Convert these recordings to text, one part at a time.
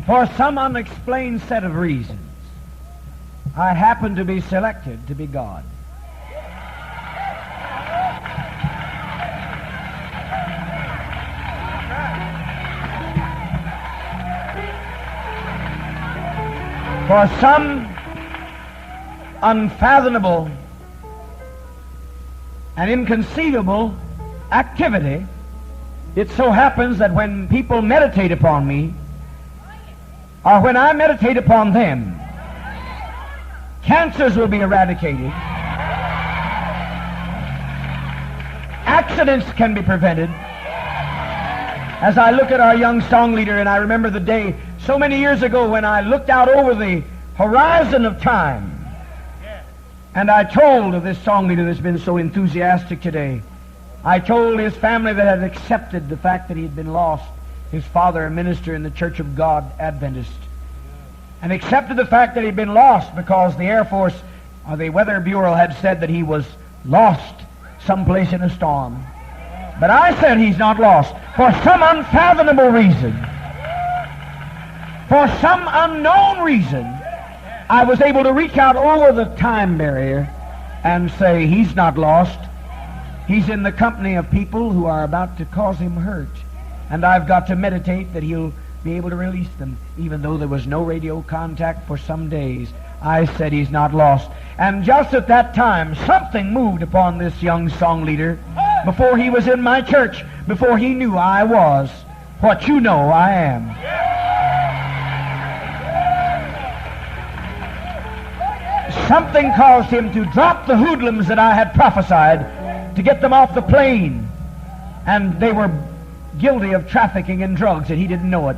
For some unexplained set of reasons, I happen to be selected to be God. For some unfathomable and inconceivable activity, it so happens that when people meditate upon me, or when I meditate upon them, cancers will be eradicated, accidents can be prevented. As I look at our young song leader, and I remember the day so many years ago when I looked out over the horizon of time, and I told of this song leader that's been so enthusiastic today. I told his family that had accepted the fact that he had been lost, his father a minister in the Church of God Adventist, and accepted the fact that he'd been lost because the Air Force or the Weather Bureau had said that he was lost someplace in a storm. But I said he's not lost. For some unfathomable reason, for some unknown reason, I was able to reach out over the time barrier and say he's not lost. He's in the company of people who are about to cause him hurt. And I've got to meditate that he'll be able to release them. Even though there was no radio contact for some days, I said he's not lost. And just at that time, something moved upon this young song leader before he was in my church, before he knew I was what you know I am. Something caused him to drop the hoodlums that I had prophesied, to get them off the plane. And they were guilty of trafficking in drugs, and he didn't know it.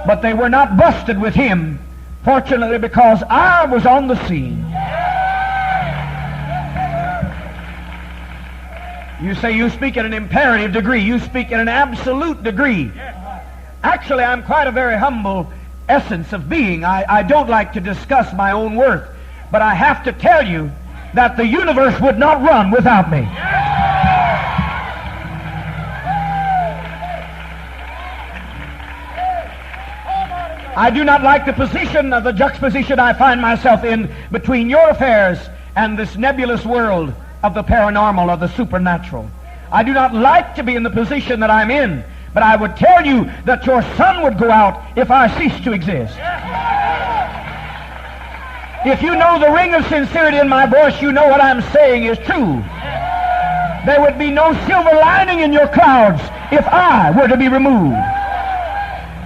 But they were not busted with him, fortunately, because I was on the scene. You say you speak in an imperative degree. You speak in an absolute degree. Actually, I'm quite a very humble essence of being. I don't like to discuss my own worth. But I have to tell you that the universe would not run without me. I do not like the position of the juxtaposition I find myself in between your affairs and this nebulous world of the paranormal, of the supernatural. I do not like to be in the position that I'm in, but I would tell you that your sun would go out if I ceased to exist. If you know the ring of sincerity in my voice, you know what I'm saying is true. There would be no silver lining in your clouds if I were to be removed.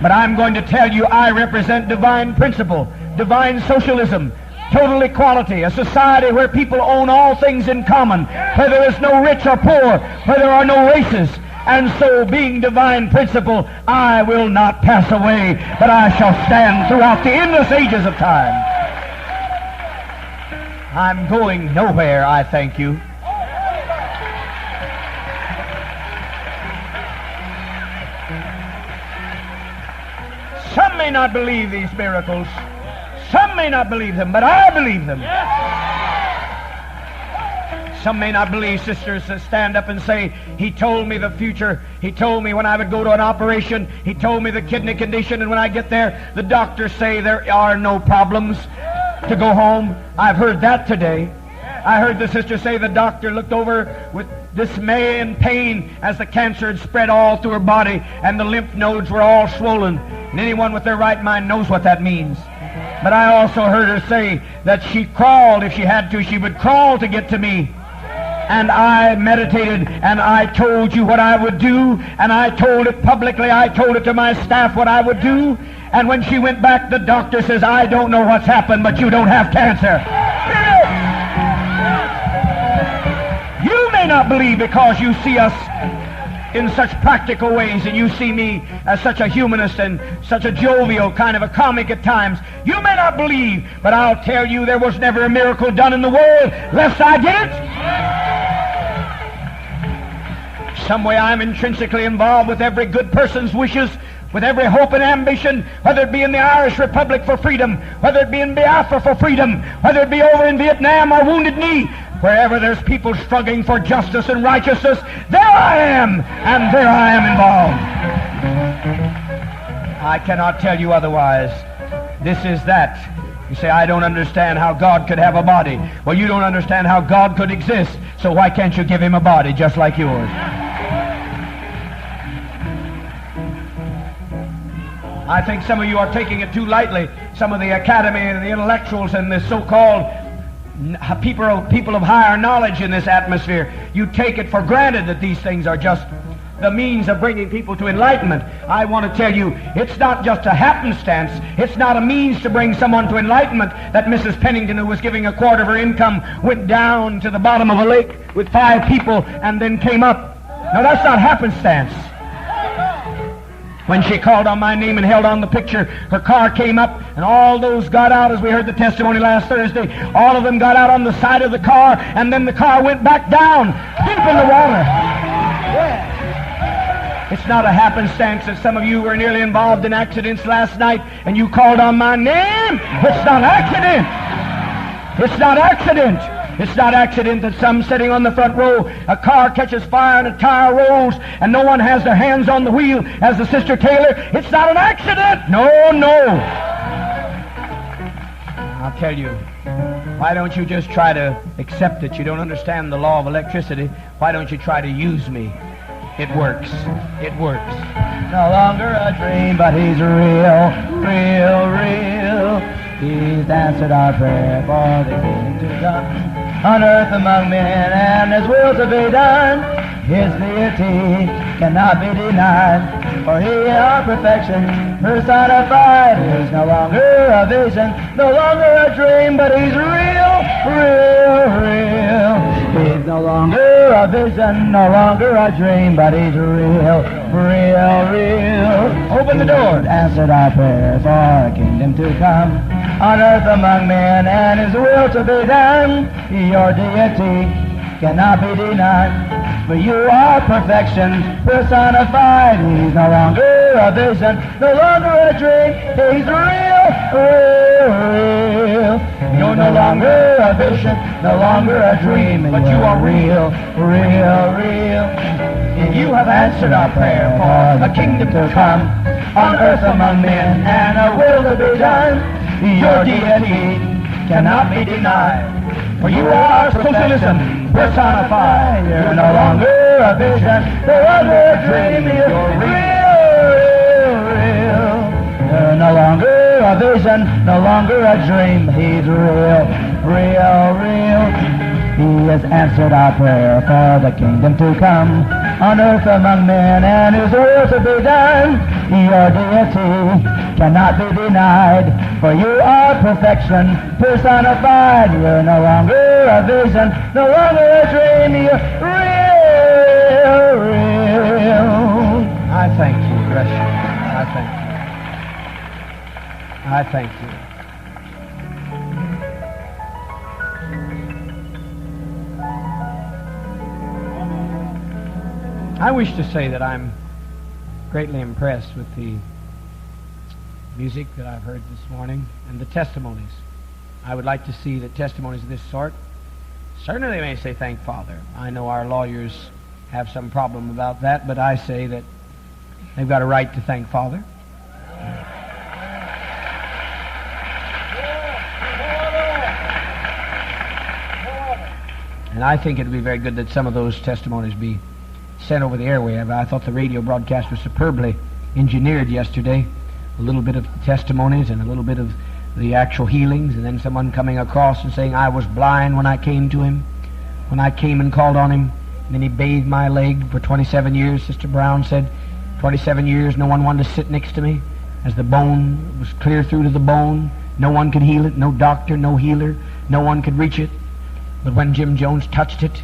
But I'm going to tell you I represent divine principle, divine socialism, total equality, a society where people own all things in common, where there is no rich or poor, where there are no races. And so, being divine principle, I will not pass away, but I shall stand throughout the endless ages of time. I'm going nowhere, I thank you. Some may not believe these miracles. Some may not believe them, but I believe them. Some may not believe, sisters, that stand up and say, he told me the future. He told me when I would go to an operation. He told me the kidney condition, and when I get there, the doctors say there are no problems to go home. I've heard that today. I heard the sister say the doctor looked over with dismay and pain as the cancer had spread all through her body and the lymph nodes were all swollen. And anyone with their right mind knows what that means. But I also heard her say that she crawled, if she had to, she would crawl to get to me. And I meditated, and I told you what I would do, and I told it publicly. I told it to my staff what I would do. And when she went back, the doctor says, I don't know what's happened, but you don't have cancer. You may not believe because you see us in such practical ways, and you see me as such a humanist and such a jovial, kind of a comic at times. You may not believe, but I'll tell you there was never a miracle done in the world lest I did it. Some way I'm intrinsically involved with every good person's wishes, with every hope and ambition, whether it be in the Irish Republic for freedom, whether it be in Biafra for freedom, whether it be over in Vietnam or Wounded Knee. Wherever there's people struggling for justice and righteousness, there I am, and there I am involved. I cannot tell you otherwise. This is that. You say, I don't understand how God could have a body. Well, you don't understand how God could exist, so why can't you give him a body just like yours? I think some of you are taking it too lightly. Some of the academy and the intellectuals and the so-called people of higher knowledge in this atmosphere, you take it for granted that these things are just the means of bringing people to enlightenment. I want to tell you, it's not just a happenstance. It's not a means to bring someone to enlightenment that Mrs. Pennington, who was giving a quarter of her income, went down to the bottom of a lake with 5 people and then came up. No, that's not happenstance. When she called on my name and held on the picture, her car came up, and all those got out, as we heard the testimony last Thursday. All of them got out on the side of the car, and then the car went back down, deep in the water. Yeah. It's not a happenstance that some of you were nearly involved in accidents last night, and you called on my name. It's not accident. It's not accident. It's not accident that some sitting on the front row, a car catches fire and a tire rolls, and no one has their hands on the wheel as the Sister Taylor. It's not an accident. No, no. I'll tell you, why don't you just try to accept that you don't understand the law of electricity? Why don't you try to use me? It works. It works. No longer a dream, but he's real, real, real. He's answered our prayer for the kingdom to come on earth among men, and his will to be done. His deity cannot be denied, for he our perfection personified. He's no longer a vision, no longer a dream, but he's real, real, real. He's no longer a vision, no longer a dream, but he's real, real, real. Open the door. He's answered our prayer for a kingdom to come on earth among men, and his will to be done. Your deity cannot be denied, for you are perfection personified. He's no longer a vision, no longer a dream. He's real, real, real. You're no longer a vision, no longer a dream, but you are real, real, real. You have answered our prayer for a kingdom to come on earth among men, and a will to be done. Your deity cannot be denied, for you are socialism personified. You're no longer a vision, no longer a dream. You're real, real. You're no longer a vision, no longer a dream. He's real, real, real. He has answered our prayer for the kingdom to come on earth among men, and his will to be done. Your deity cannot be denied, for you are perfection personified. You're no longer a vision, no longer a dream. You're real, real. I thank you, bless you. I thank you. I thank you. I wish to say that I'm greatly impressed with the music that I've heard this morning and the testimonies. I would like to see that testimonies of this sort, certainly they may say, thank Father. I know our lawyers have some problem about that, but I say that they've got a right to thank Father. And I think it would be very good that some of those testimonies be sent over the airwave. I thought the radio broadcast was superbly engineered yesterday. A little bit of testimonies and a little bit of the actual healings, and then someone coming across and saying, I was blind when I came to him, when I came and called on him, and then he bathed my leg for 27 years. Sister Brown said, 27 years, no one wanted to sit next to me, as the bone was clear through to the bone. No one could heal it, no doctor, no healer, no one could reach it. But when Jim Jones touched it,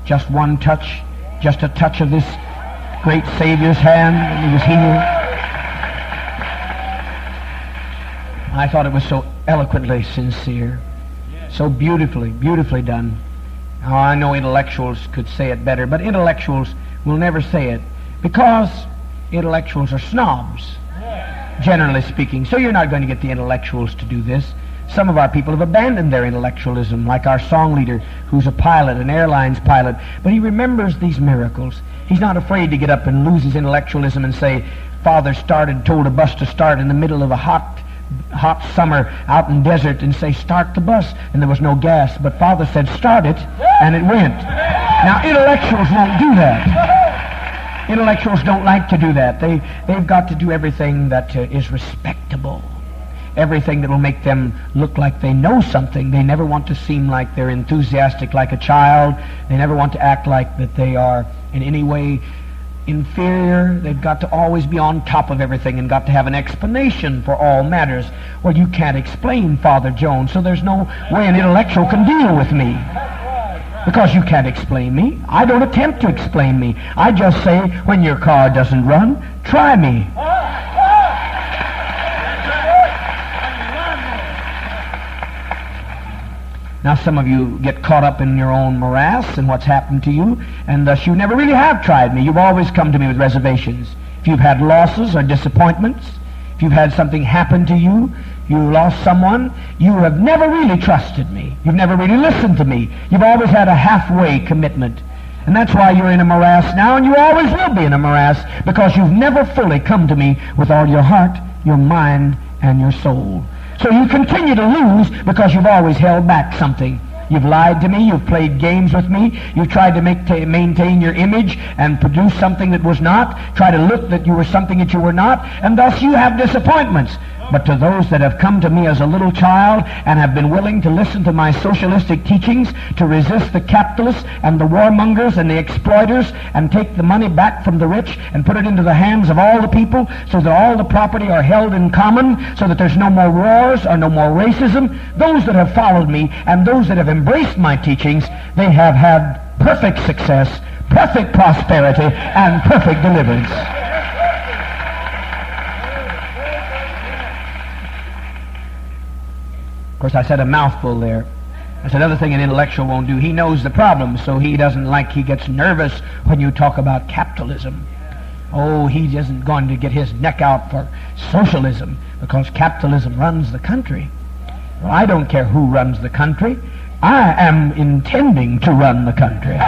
just one touch, just a touch of this great Savior's hand, and he was healed. I thought it was so eloquently sincere, so beautifully, beautifully done. Now, I know intellectuals could say it better, but intellectuals will never say it because intellectuals are snobs, generally speaking. So you're not going to get the intellectuals to do this. Some of our people have abandoned their intellectualism, like our song leader, who's a pilot, an airlines pilot, but he remembers these miracles. He's not afraid to get up and lose his intellectualism and say, Father told a bus to start in the middle of a hot summer out in desert and say, start the bus, and there was no gas. But Father said, start it, and it went. Now, intellectuals won't do that. Intellectuals don't like to do that. They've got to do everything that is respectable. Everything that will make them look like they know something. They never want to seem like they're enthusiastic like a child. They never want to act like that they are in any way inferior. They've got to always be on top of everything and got to have an explanation for all matters. Well, you can't explain Father Jones, so there's no way an intellectual can deal with me. Because you can't explain me. I don't attempt to explain me. I just say, when your car doesn't run, try me. Now, some of you get caught up in your own morass and what's happened to you, and thus you never really have tried me. You've always come to me with reservations. If you've had losses or disappointments, if you've had something happen to you, you lost someone, you have never really trusted me. You've never really listened to me. You've always had a halfway commitment. And that's why you're in a morass now, and you always will be in a morass, because you've never fully come to me with all your heart, your mind, and your soul. So you continue to lose because you've always held back something. You've lied to me, you've played games with me, you've tried to maintain your image and produce something that was not, try to look that you were something that you were not, and thus you have disappointments. But to those that have come to me as a little child and have been willing to listen to my socialistic teachings, to resist the capitalists and the warmongers and the exploiters, and take the money back from the rich and put it into the hands of all the people so that all the property are held in common, so that there's no more wars or no more racism, those that have followed me and those that have embraced my teachings, they have had perfect success, perfect prosperity, and perfect deliverance. Of course, I said a mouthful there. That's another thing an intellectual won't do. He knows the problem, so he gets nervous when you talk about capitalism. Oh, he isn't going to get his neck out for socialism because capitalism runs the country. Well, I don't care who runs the country. I am intending to run the country.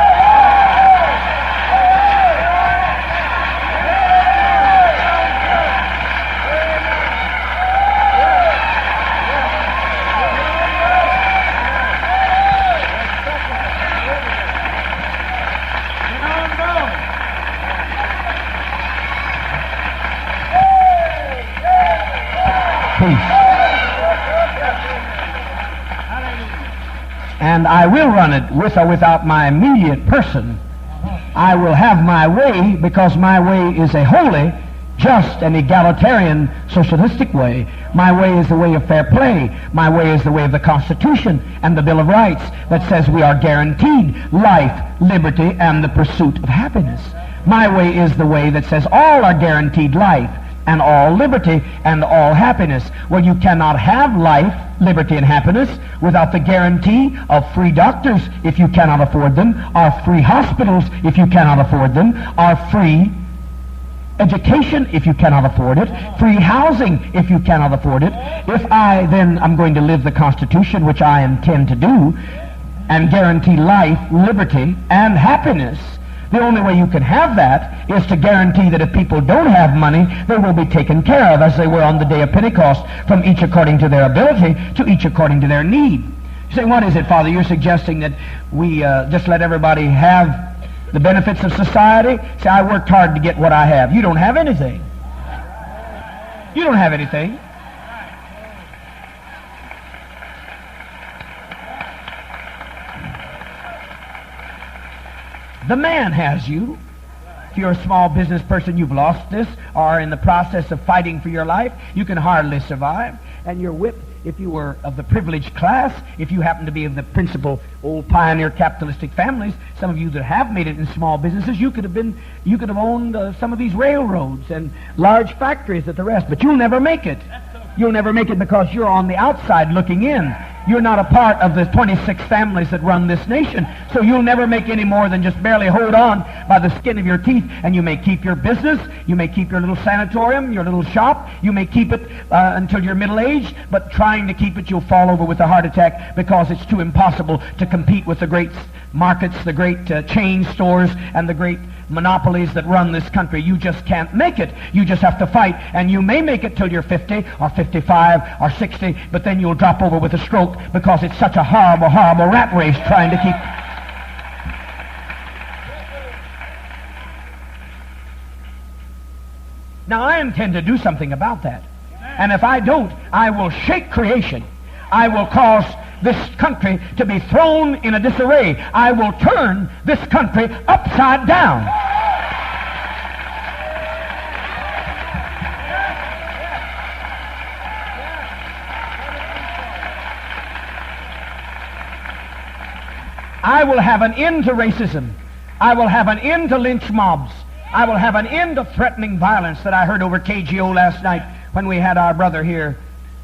And I will run it with or without my immediate person. I will have my way, because my way is a holy, just, and egalitarian socialistic way. My way is the way of fair play. My way is the way of the Constitution and the Bill of Rights that says we are guaranteed life, liberty, and the pursuit of happiness. My way is the way that says all are guaranteed life and all liberty and all happiness. Well, you cannot have life, liberty, and happiness without the guarantee of free doctors if you cannot afford them, or free hospitals if you cannot afford them, or free education if you cannot afford it, free housing if you cannot afford it. If I then am going to live the Constitution, which I intend to do, and guarantee life, liberty, and happiness, the only way you can have that is to guarantee that if people don't have money, they will be taken care of as they were on the day of Pentecost, from each according to their ability to each according to their need. You say, what is it, Father? You're suggesting that we just let everybody have the benefits of society? Say, I worked hard to get what I have. You don't have anything. You don't have anything. The man has you. If you're a small business person, you've lost this, or are in the process of fighting for your life, you can hardly survive. And you're whipped if you were of the privileged class, if you happen to be of the principal old pioneer capitalistic families. Some of you that have made it in small businesses, you could have owned some of these railroads and large factories at the rest, but you'll never make it. You'll never make it because you're on the outside looking in. You're not a part of the 26 families that run this nation, so you'll never make any more than just barely hold on by the skin of your teeth. And you may keep your business, you may keep your little sanatorium, your little shop, you may keep it until you're middle-aged, but trying to keep it, you'll fall over with a heart attack because it's too impossible to compete with the great markets, the great chain stores, and the great monopolies that run this country. You just can't make it. You just have to fight, and you may make it till you're 50 or 55 or 60, but then you'll drop over with a stroke because it's such a horrible, horrible rat race trying to keep... Now, I intend to do something about that. And if I don't, I will shake creation. I will cause this country to be thrown in a disarray. I will turn this country upside down. I will have an end to racism. I will have an end to lynch mobs. I will have an end to threatening violence that I heard over KGO last night when we had our brother here,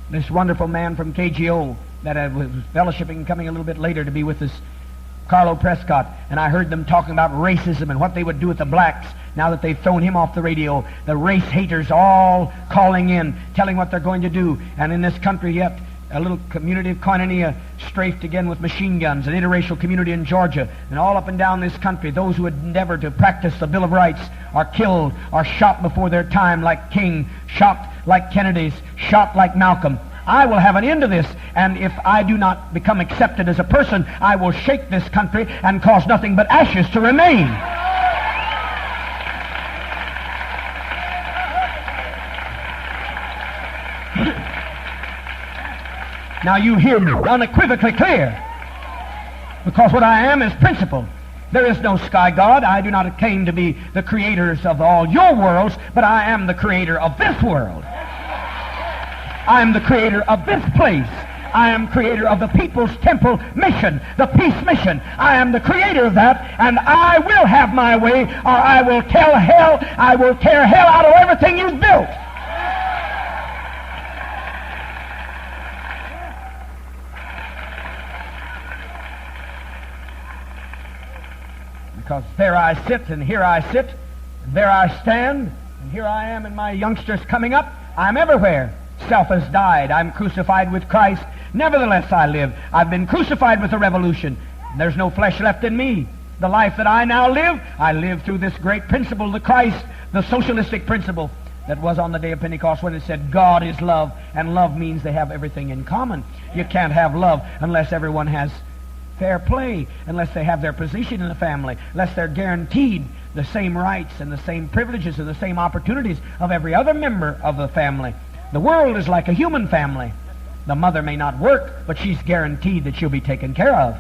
this wonderful man from KGO that was fellowshipping, coming a little bit later to be with us, Carlo Prescott, and I heard them talking about racism and what they would do with the blacks now that they've thrown him off the radio. The race haters all calling in, telling what they're going to do. And in this country yet, a little community of Koinonia strafed again with machine guns, an interracial community in Georgia, and all up and down this country, those who would endeavor to practice the Bill of Rights are killed, are shot before their time like King, shot like Kennedy's, shot like Malcolm. I will have an end to this, and if I do not become accepted as a person, I will shake this country and cause nothing but ashes to remain. Now you hear me unequivocally clear, because what I am is principle. There is no sky god. I do not claim to be the creators of all your worlds, but I am the creator of this world. I am the creator of this place. I am creator of the People's Temple mission, the peace mission. I am the creator of that, and I will have my way, or I will tear hell out of everything you've built. Because there I sit, and here I sit, and there I stand, and here I am, and my youngsters coming up. I'm everywhere. Self has died. I'm crucified with Christ. Nevertheless I live. I've been crucified with the revolution. There's no flesh left in me. The life that I now live, I live through this great principle, the Christ, the socialistic principle that was on the day of Pentecost when it said God is love, and love means they have everything in common. You can't have love unless everyone has fair play, unless they have their position in the family, unless they're guaranteed the same rights and the same privileges and the same opportunities of every other member of the family. The world is like a human family. The mother may not work, but she's guaranteed that she'll be taken care of.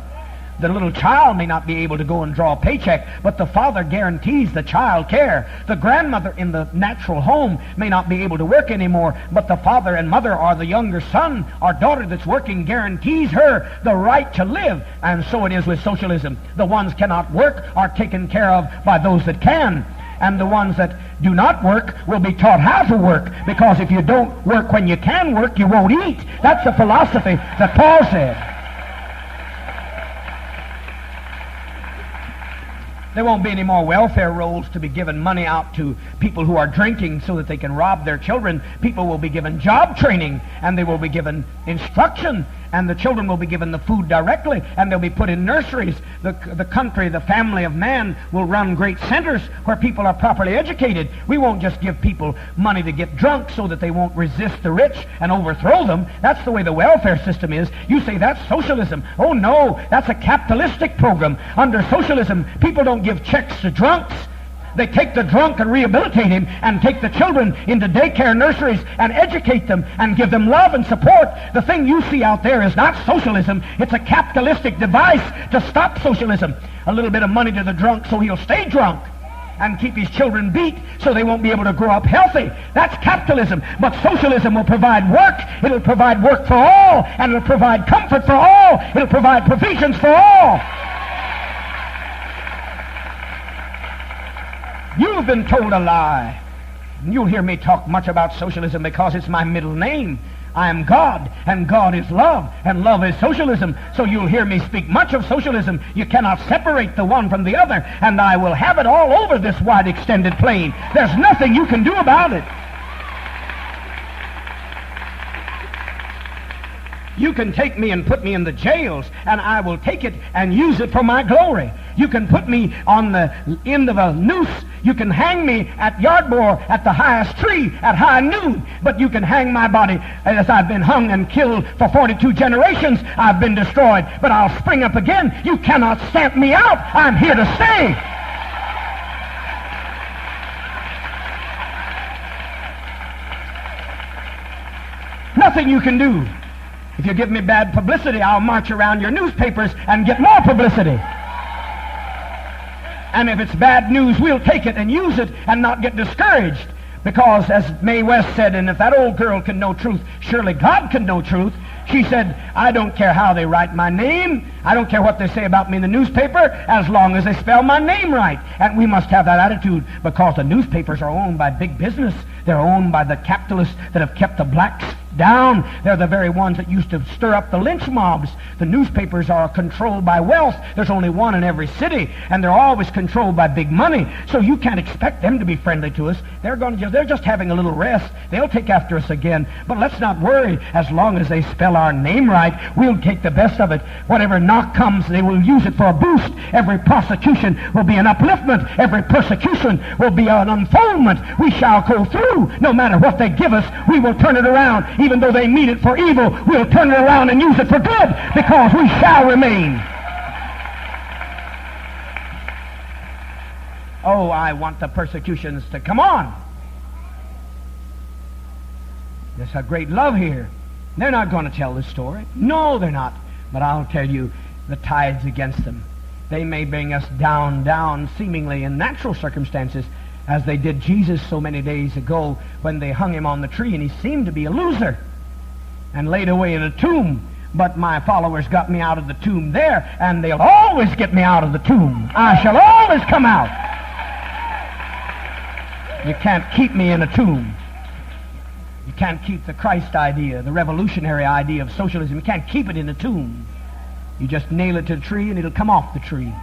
The little child may not be able to go and draw a paycheck, but the father guarantees the child care. The grandmother in the natural home may not be able to work anymore, but the father and mother or the younger son or daughter that's working guarantees her the right to live. And so it is with socialism. The ones cannot work are taken care of by those that can. And the ones that do not work will be taught how to work, because if you don't work when you can work, you won't eat. That's the philosophy that Paul said. There won't be any more welfare rolls to be given money out to people who are drinking so that they can rob their children. People will be given job training, and they will be given instruction, and the children will be given the food directly, and they'll be put in nurseries. The country, the family of man will run great centers where people are properly educated. We won't just give people money to get drunk so that they won't resist the rich and overthrow them. That's the way the welfare system is. You say that's socialism. Oh no, that's a capitalistic program. Under socialism, people don't give checks to drunks. They take the drunk and rehabilitate him, and take the children into daycare nurseries and educate them and give them love and support. The thing you see out there is not socialism. It's a capitalistic device to stop socialism. A little bit of money to the drunk so he'll stay drunk, and keep his children beat so they won't be able to grow up healthy. That's capitalism. But socialism will provide work. It'll provide work for all, and it'll provide comfort for all. It'll provide provisions for all. You've been told a lie. You'll hear me talk much about socialism because it's my middle name. I am God, and God is love, and love is socialism. So you'll hear me speak much of socialism. You cannot separate the one from the other, and I will have it all over this wide extended plain. There's nothing you can do about it. You can take me and put me in the jails, and I will take it and use it for my glory. You can put me on the end of a noose. You can hang me at Yardborough at the highest tree at high noon, but you can hang my body as I've been hung and killed for 42 generations. I've been destroyed, but I'll spring up again. You cannot stamp me out. I'm here to stay. Nothing you can do. If you give me bad publicity, I'll march around your newspapers and get more publicity. And if it's bad news, we'll take it and use it and not get discouraged. Because, as Mae West said, and if that old girl can know truth, surely God can know truth. She said, I don't care how they write my name. I don't care what they say about me in the newspaper, as long as they spell my name right. And we must have that attitude, because the newspapers are owned by big business. They're owned by the capitalists that have kept the blacks down. They're the very ones that used to stir up the lynch mobs. The newspapers are controlled by wealth. There's only one in every city, and they're always controlled by big money. So you can't expect them to be friendly to us. They're just having a little rest. They'll take after us again. But let's not worry. As long as they spell our name right, we'll take the best of it. Whatever knock comes, they will use it for a boost. Every prosecution will be an upliftment. Every persecution will be an unfoldment. We shall go through. No matter what they give us, we will turn it around. Even though they mean it for evil, we'll turn it around and use it for good, because we shall remain. Oh, I want the persecutions to come on. There's a great love here. They're not going to tell this story. No, they're not. But I'll tell you, the tide's against them. They may bring us down, seemingly in natural circumstances, as they did Jesus so many days ago when they hung him on the tree and he seemed to be a loser and laid away in a tomb. But my followers got me out of the tomb there, and they'll always get me out of the tomb. I shall always come out. You can't keep me in a tomb. You can't keep the Christ idea, the revolutionary idea of socialism. You can't keep it in a tomb. You just nail it to the tree and it'll come off the tree.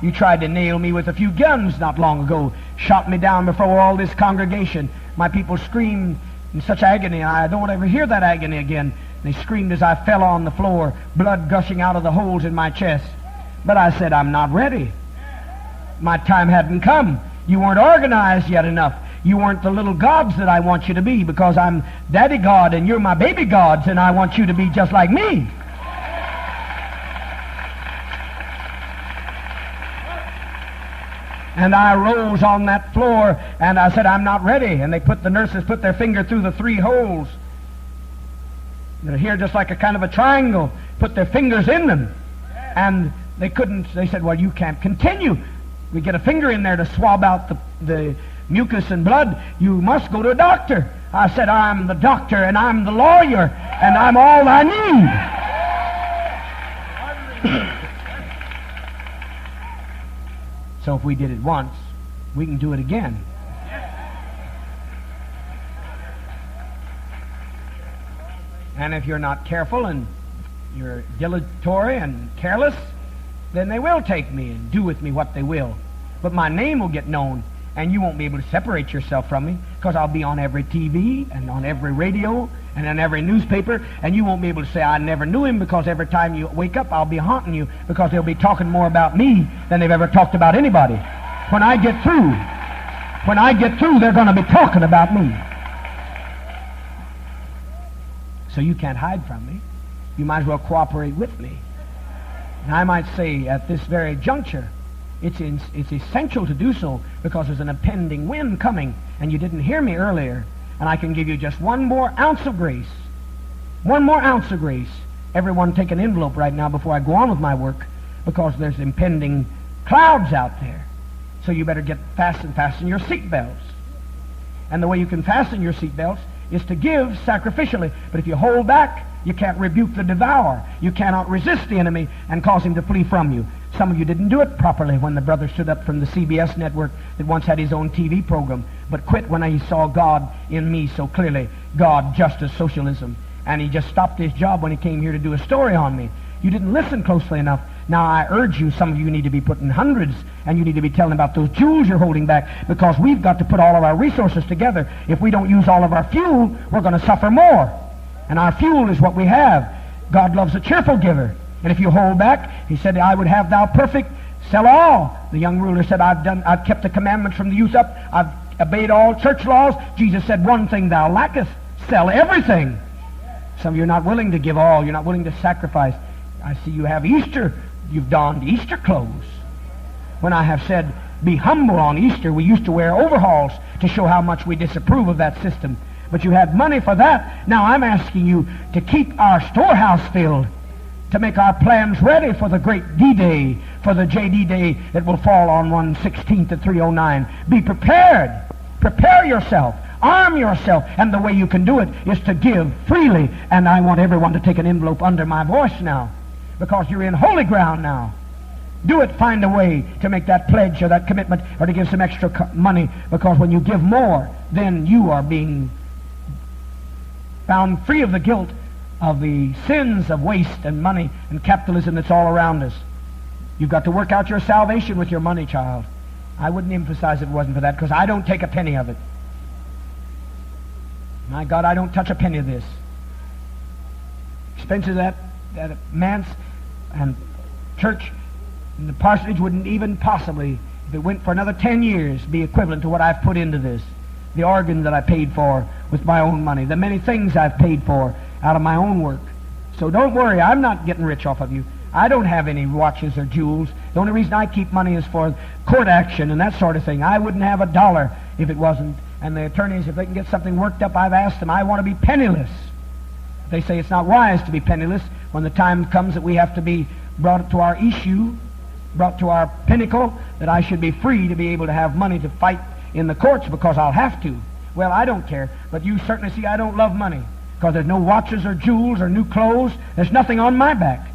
You tried to nail me with a few guns not long ago, shot me down before all this congregation. My people screamed in such agony, and I don't ever hear that agony again. They screamed as I fell on the floor, blood gushing out of the holes in my chest. But I said, I'm not ready. My time hadn't come. You weren't organized yet enough. You weren't the little gods that I want you to be, because I'm Daddy God and you're my baby gods, and I want you to be just like me. And I rose on that floor and I said, I'm not ready. And the nurses put their finger through the 3 holes. They're here just like a kind of a triangle, put their fingers in them. And they couldn't, they said, well, you can't continue. We get a finger in there to swab out the mucus and blood. You must go to a doctor. I said, I'm the doctor and I'm the lawyer and I'm all I need. So if we did it once, we can do it again. And if you're not careful and you're dilatory and careless, then they will take me and do with me what they will. But my name will get known, and you won't be able to separate yourself from me, because I'll be on every TV and on every radio and in every newspaper, and you won't be able to say, I never knew him, because every time you wake up, I'll be haunting you, because they'll be talking more about me than they've ever talked about anybody. When I get through, they're going to be talking about me. So you can't hide from me. You might as well cooperate with me. And I might say at this very juncture, it's essential to do so, because there's an impending wind coming, and you didn't hear me earlier. And I can give you just one more ounce of grace. One more ounce of grace. Everyone take an envelope right now before I go on with my work, because there's impending clouds out there. So you better fasten your seatbelts. And the way you can fasten your seatbelts is to give sacrificially. But if you hold back, you can't rebuke the devourer. You cannot resist the enemy and cause him to flee from you. Some of you didn't do it properly when the brother stood up from the CBS network that once had his own TV program, but quit when he saw God in me so clearly. God, justice, socialism. And he just stopped his job when he came here to do a story on me. You didn't listen closely enough. Now I urge you, some of you need to be putting hundreds, and you need to be telling about those jewels you're holding back, because we've got to put all of our resources together. If we don't use all of our fuel, we're going to suffer more. And our fuel is what we have. God loves a cheerful giver. And if you hold back, he said, I would have thou perfect, sell all. The young ruler said, I've kept the commandments from the youth up. I've obeyed all church laws. Jesus said, one thing thou lackest, sell everything. Some of you are not willing to give all. You're not willing to sacrifice. I see you have Easter. You've donned Easter clothes. When I have said, be humble on Easter, we used to wear overalls to show how much we disapprove of that system. But you had money for that. Now I'm asking you to keep our storehouse filled, to make our plans ready for the great D-Day, for the JD Day that will fall on 1/16 at 3:09. Be prepared. Prepare yourself. Arm yourself. And the way you can do it is to give freely. And I want everyone to take an envelope under my voice now, because you're in holy ground now. Do it. Find a way to make that pledge or that commitment, or to give some extra money, because when you give more, then you are being found free of the guilt of the sins of waste and money and capitalism that's all around us. You've got to work out your salvation with your money, child. I wouldn't emphasize if it wasn't for that, because I don't take a penny of it. My God, I don't touch a penny of this. Expenses that manse and church and the parsonage wouldn't even possibly, if it went for another 10 years, be equivalent to what I've put into this. The organ that I paid for with my own money. The many things I've paid for out of my own work. So don't worry, I'm not getting rich off of you. I don't have any watches or jewels. The only reason I keep money is for court action and that sort of thing. I wouldn't have a dollar if it wasn't. And the attorneys, if they can get something worked up, I've asked them, I want to be penniless. They say it's not wise to be penniless when the time comes that we have to be brought to our issue, brought to our pinnacle, that I should be free to be able to have money to fight in the courts because I'll have to. Well, I don't care, but you certainly see I don't love money, because there's no watches or jewels or new clothes. There's nothing on my back.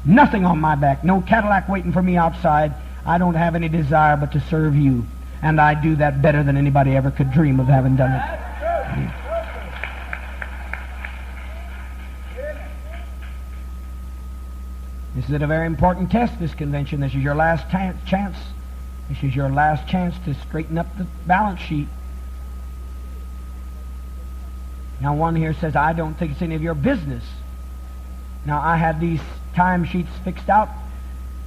Nothing on my back. No Cadillac waiting for me outside. I don't have any desire but to serve you. And I do that better than anybody ever could dream of having done it. This is a very important test, this convention. This is your last chance. This is your last chance to straighten up the balance sheet. Now one here says, I don't think it's any of your business. Now I had these time sheets fixed out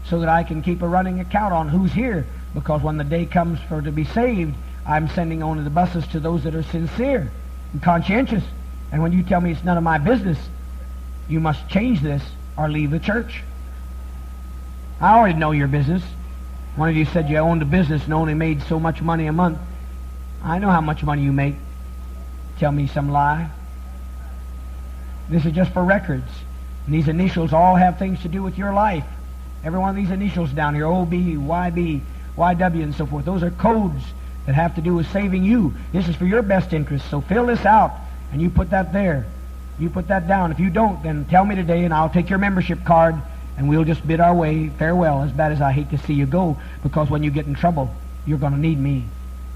so that I can keep a running account on who's here, because when the day comes for to be saved, I'm sending only the buses to those that are sincere and conscientious. And when you tell me it's none of my business, you must change this or leave the church. I already know your business. One of you said you owned a business and only made so much money a month. I know how much money you make. Tell me some lie. This is just for records. And these initials all have things to do with your life. Every one of these initials down here, OB, YB, YW, and so forth, those are codes that have to do with saving you. This is for your best interest. So fill this out, and you put that there. You put that down. If you don't, then tell me today, and I'll take your membership card, and we'll just bid our way farewell, as bad as I hate to see you go, because when you get in trouble, you're going to need me,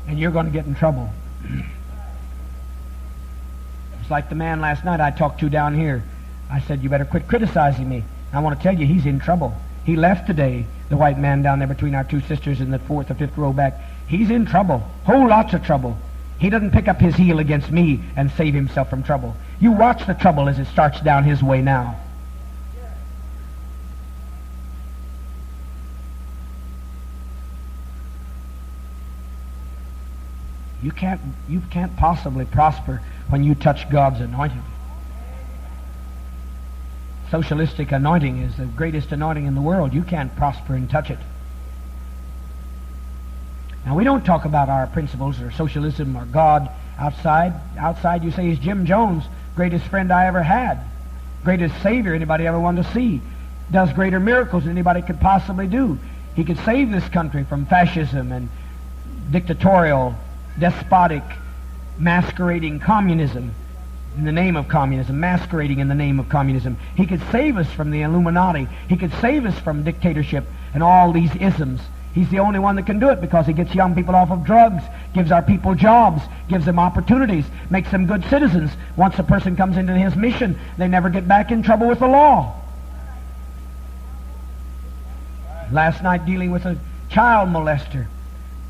and you're going to get in trouble. It's like the man last night I talked to down here. I said, you better quit criticizing me. I want to tell you, he's in trouble. He left today, the white man down there between our two sisters in the 4th or 5th row back. He's in trouble, whole lots of trouble. He doesn't pick up his heel against me and save himself from trouble. You watch the trouble as it starts down his way now. You can't possibly prosper when you touch God's anointing. Socialistic anointing is the greatest anointing in the world. You can't prosper and touch it. Now, we don't talk about our principles or socialism or God outside. Outside, you say, he's Jim Jones, greatest friend I ever had, greatest Savior anybody ever wanted to see, does greater miracles than anybody could possibly do. He could save this country from fascism and dictatorial, despotic, masquerading communism in the name of communism, masquerading in the name of communism. He could save us from the Illuminati. He could save us from dictatorship and all these isms. He's the only one that can do it, because he gets young people off of drugs, gives our people jobs, gives them opportunities, makes them good citizens. Once a person comes into his mission, they never get back in trouble with the law. Last night, dealing with a child molester.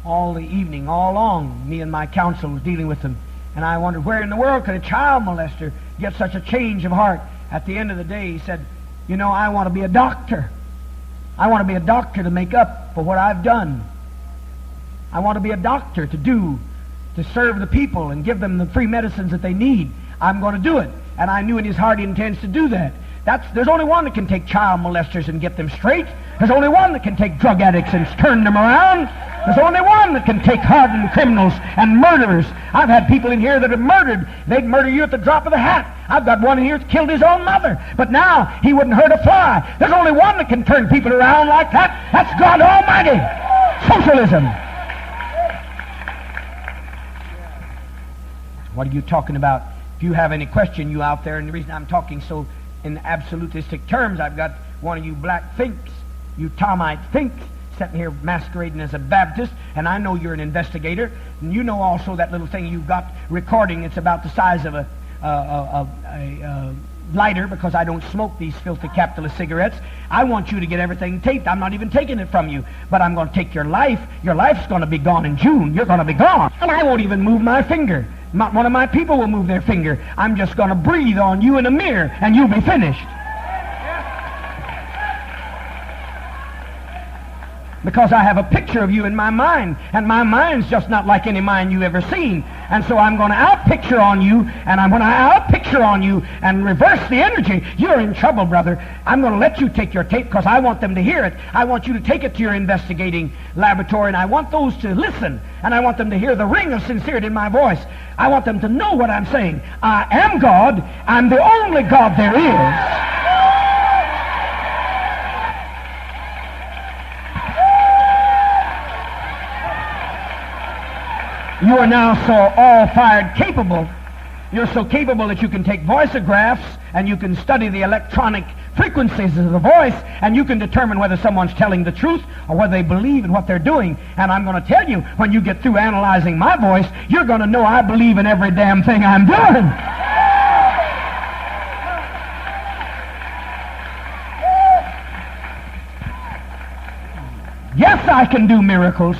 All the evening, all along, me and my counsel was dealing with them. And I wondered, where in the world could a child molester get such a change of heart. At the end of the day, he said, you know, I want to be a doctor. I want to be a doctor to make up for what I've done. I want to be a doctor to serve the people and give them the free medicines that they need. I'm going to do it. And I knew in his heart he intends to do that. There's only one that can take child molesters and get them straight. There's only one that can take drug addicts and turn them around. There's only one that can take hardened criminals and murderers. I've had people in here that have murdered. They'd murder you at the drop of the hat. I've got one in here that killed his own mother. But now he wouldn't hurt a fly. There's only one that can turn people around like that. That's God Almighty. Socialism. What are you talking about? If you have any question, you out there, and the reason I'm talking so in absolutistic terms, I've got one of you black thinks, you Thomite thinks, sitting here masquerading as a Baptist, and I know you're an investigator, and you know also that little thing you've got recording. It's about the size of a lighter, because I don't smoke these filthy capitalist cigarettes. I want you to get everything taped. I'm not even taking it from you, but I'm going to take your life. Your life's going to be gone in June. You're going to be gone, and I won't even move my finger. Not one of my people will move their finger. I'm just going to breathe on you in a mirror, and you'll be finished. Because I have a picture of you in my mind, and my mind's just not like any mind you ever seen. And so I'm going to outpicture on you, and when I outpicture on you and reverse the energy, you're in trouble, brother. I'm going to let you take your tape because I want them to hear it. I want you to take it to your investigating laboratory, and I want those to listen, and I want them to hear the ring of sincerity in my voice. I want them to know what I'm saying. I am God. I'm the only God there is. You are now so all-fired capable. You're so capable that you can take voiceographs and you can study the electronic frequencies of the voice, and you can determine whether someone's telling the truth or whether they believe in what they're doing. And I'm going to tell you, when you get through analyzing my voice, you're going to know I believe in every damn thing I'm doing. Yes, I can do miracles.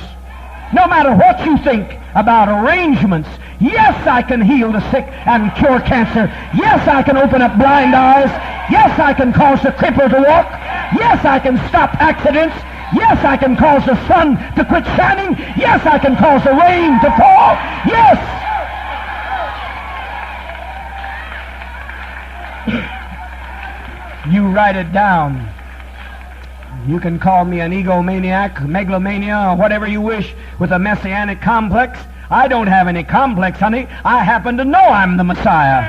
No matter what you think about arrangements. Yes, I can heal the sick and cure cancer. Yes, I can open up blind eyes. Yes, I can cause the cripple to walk. Yes, I can stop accidents. Yes, I can cause the sun to quit shining. Yes, I can cause the rain to fall. Yes. You write it down. You can call me an egomaniac, megalomania, or whatever you wish, with a messianic complex. I don't have any complex, honey. I happen to know I'm the Messiah.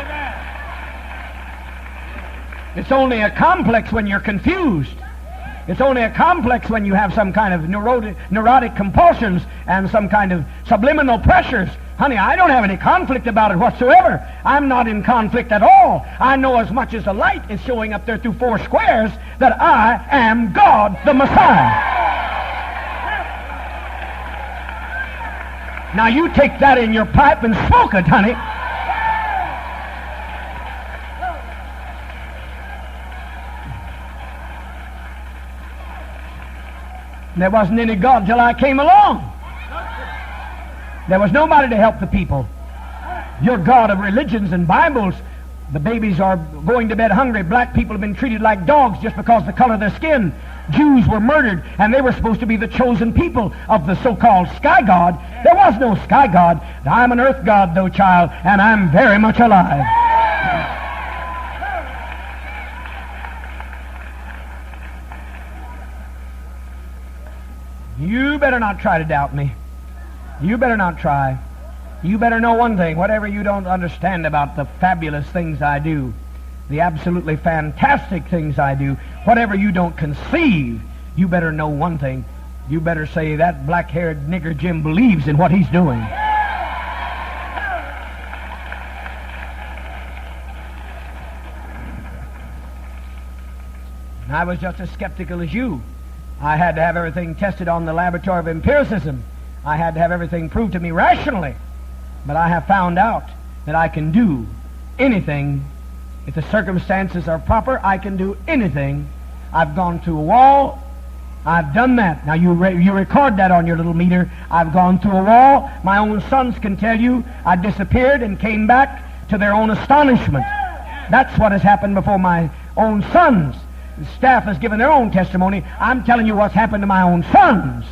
Amen. It's only a complex when you're confused. It's only a complex when you have some kind of neurotic compulsions and some kind of subliminal pressures. Honey, I don't have any conflict about it whatsoever. I'm not in conflict at all. I know as much as the light is showing up there through four squares that I am God, the Messiah. Now you take that in your pipe and smoke it, honey. There wasn't any God till I came along. There was nobody to help the people. Your God of religions and Bibles, the babies are going to bed hungry. Black people have been treated like dogs just because of the color of their skin. Jews were murdered, and they were supposed to be the chosen people of the so-called sky god. There was no sky god. I'm an earth god, though, child, and I'm very much alive. You better not try to doubt me. You better not try. You better know one thing. Whatever you don't understand about the fabulous things I do, the absolutely fantastic things I do, whatever you don't conceive, you better know one thing. You better say that black-haired nigger Jim believes in what he's doing. I was just as skeptical as you. I had to have everything tested on the laboratory of empiricism. I had to have everything proved to me rationally. But I have found out that I can do anything. If the circumstances are proper, I can do anything. I've gone to a wall I've done that. Now you record that on your little meter. I've gone through a wall. My own sons can tell you I disappeared and came back to their own astonishment. That's what has happened before my own sons. The staff has given their own testimony. I'm telling you what's happened to my own sons.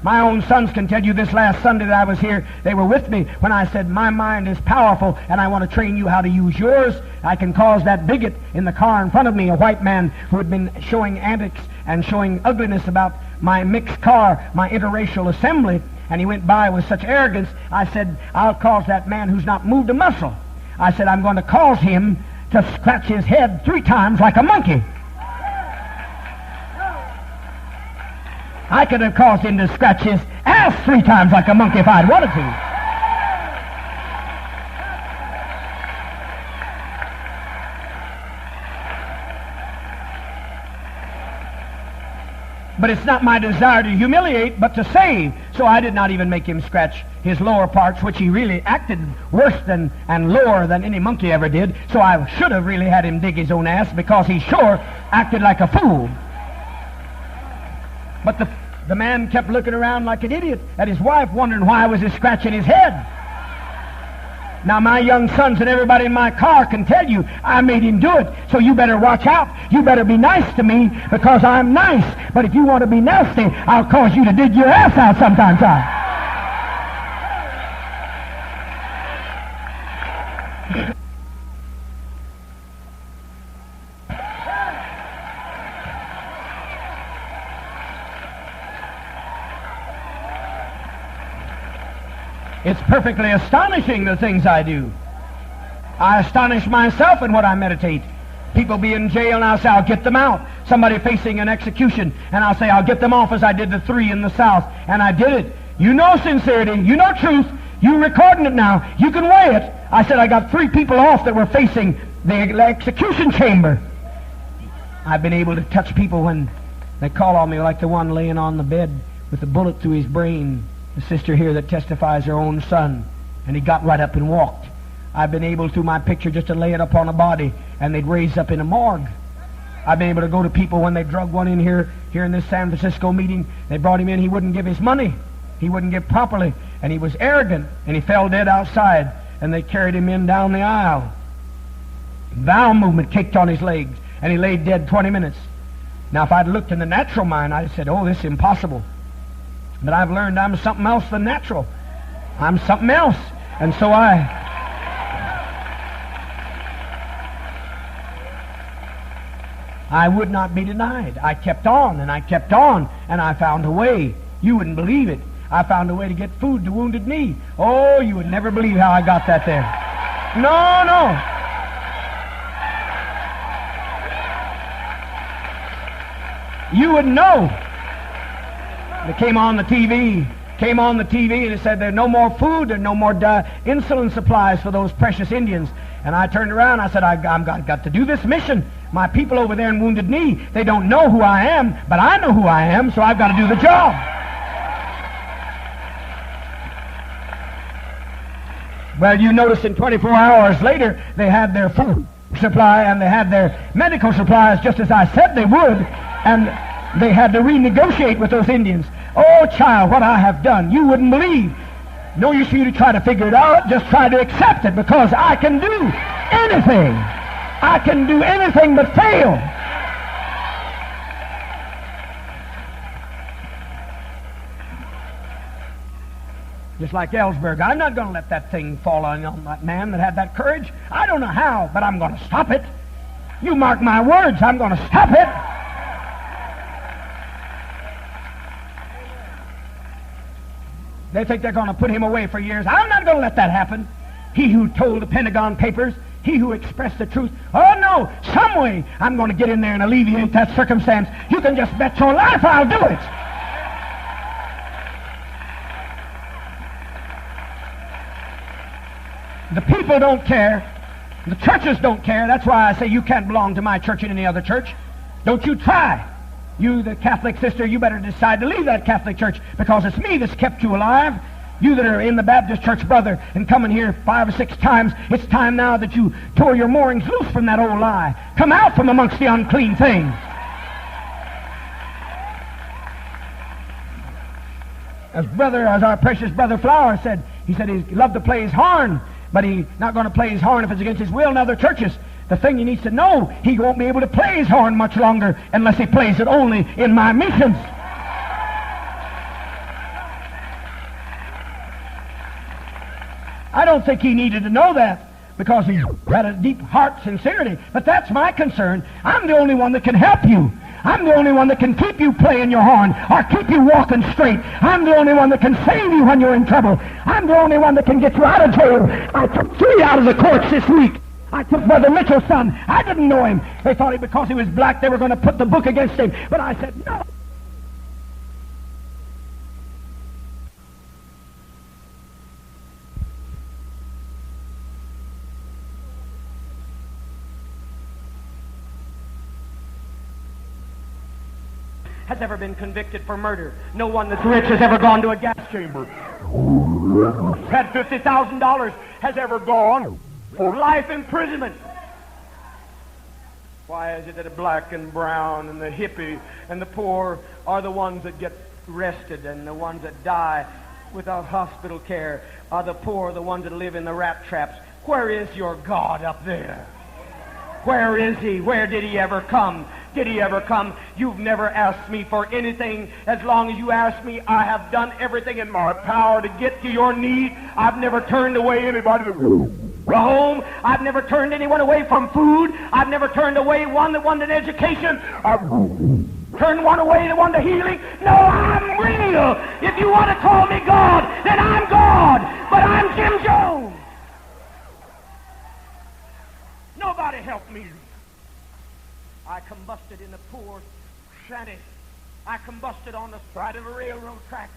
My own sons can tell you this last Sunday that I was here, they were with me when I said, my mind is powerful and I want to train you how to use yours. I can cause that bigot in the car in front of me, a white man who had been showing antics and showing ugliness about my mixed car, my interracial assembly, and he went by with such arrogance. I said, I'll cause that man who's not moved a muscle. I said, I'm going to cause him to scratch his head 3 times like a monkey. I could have caused him to scratch his ass 3 times like a monkey if I'd wanted to. But it's not my desire to humiliate, but to save. So I did not even make him scratch his lower parts, which he really acted worse than and lower than any monkey ever did. So I should have really had him dig his own ass, because he sure acted like a fool. But the man kept looking around like an idiot at his wife, wondering why was he scratching his head. Now my young sons and everybody in my car can tell you I made him do it. So you better watch out. You better be nice to me, because I'm nice. But if you want to be nasty, I'll cause you to dig your ass out sometime. It's perfectly astonishing, the things I do. I astonish myself in what I meditate. People be in jail and I'll say, I'll get them out. Somebody facing an execution, and I'll say, I'll get them off as I did the 3 in the South. And I did it. You know sincerity. You know truth. You're recording it now. You can weigh it. I said, I got 3 people off that were facing the execution chamber. I've been able to touch people when they call on me, like the one laying on the bed with a bullet through his brain. The sister here that testifies her own son, and he got right up and walked. I've been able, through my picture, just to lay it up on a body, and they'd raise up in a morgue. I've been able to go to people when they drug one in here in this San Francisco meeting. They brought him in. He wouldn't give his money. He wouldn't give properly, and he was arrogant, and he fell dead outside, and they carried him in down the aisle. Bowel movement kicked on his legs, and he laid dead 20 minutes. Now, if I'd looked in the natural mind, I'd have said, oh, this is impossible. But I've learned I'm something else than natural. I'm something else. And so I would not be denied. I kept on, and I kept on, and I found a way. You wouldn't believe it. I found a way to get food to Wounded Knee. Oh, you would never believe how I got that there. No. You wouldn't know. It came on the TV, and it said there's no more food, there's no more insulin supplies for those precious Indians. And I turned around, I said, I've got to do this mission. My people over there in Wounded Knee, they don't know who I am, but I know who I am, so I've got to do the job. Well, you notice in 24 hours later, they had their food supply and they had their medical supplies just as I said they would, and they had to renegotiate with those Indians. Oh, child, what I have done, you wouldn't believe. No use for you to try to figure it out. Just try to accept it, because I can do anything. I can do anything but fail. Just like Ellsberg, I'm not going to let that thing fall on that man that had that courage. I don't know how, but I'm going to stop it. You mark my words, I'm going to stop it. They think they're going to put him away for years. I'm not going to let that happen. He who told the Pentagon Papers, he who expressed the truth, oh no, some way I'm going to get in there and alleviate that circumstance. You can just bet your life I'll do it. The people don't care. The churches don't care. That's why I say you can't belong to my church and any other church. Don't you try. You, the Catholic sister, you better decide to leave that Catholic church, because it's me that's kept you alive. You that are in the Baptist church, brother, and coming here 5 or 6 times, it's time now that you tore your moorings loose from that old lie. Come out from amongst the unclean things. As our precious brother Flower said, he said he loved to play his horn, but he's not going to play his horn if it's against his will in other churches. The thing he needs to know, he won't be able to play his horn much longer unless he plays it only in my missions. I don't think he needed to know that because he had a deep heart sincerity. But that's my concern. I'm the only one that can help you. I'm the only one that can keep you playing your horn or keep you walking straight. I'm the only one that can save you when you're in trouble. I'm the only one that can get you out of jail. I took 3 out of the courts this week. I took Brother Mitchell's son. I didn't know him. They thought because he was black they were going to put the book against him. But I said, no. Has ever been convicted for murder. No one that's rich has ever gone to a gas chamber. Had $50,000 has ever gone for life imprisonment. Why is it that the black and brown and the hippie and the poor are the ones that get arrested, and the ones that die without hospital care are the poor, the ones that live in the rat traps? Where is your God up there? Where is he? Where did he ever come? Did he ever come? You've never asked me for anything. As long as you ask me, I have done everything in my power to get to your need. I've never turned away anybody to home. I've never turned anyone away from food. I've never turned away one that wanted an education. I've turned one away that wanted healing. No, I'm real. If you want to call me God, then I'm God. But I'm Jim Jones. Nobody helped me. I combusted in the poor shanty. I combusted on the side of the railroad tracks.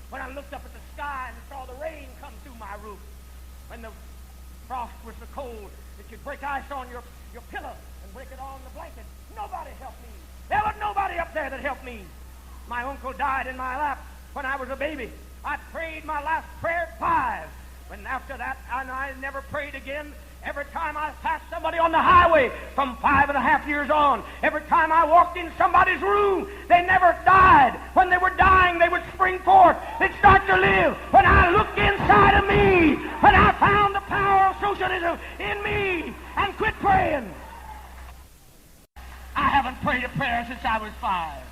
When I looked up at the sky and saw the rain come through my roof. When the frost was so cold that you'd break ice on your pillow and break it on the blanket. Nobody helped me. There was nobody up there that helped me. My uncle died in my lap when I was a baby. I prayed my last prayer at 5. When after that, I never prayed again. Every time I passed somebody on the highway from 5.5 years on, every time I walked in somebody's room, they never died. When they were dying, they would spring forth. They'd start to live. When I looked inside of me, when I found the power of socialism in me and quit praying. I haven't prayed a prayer since I was 5.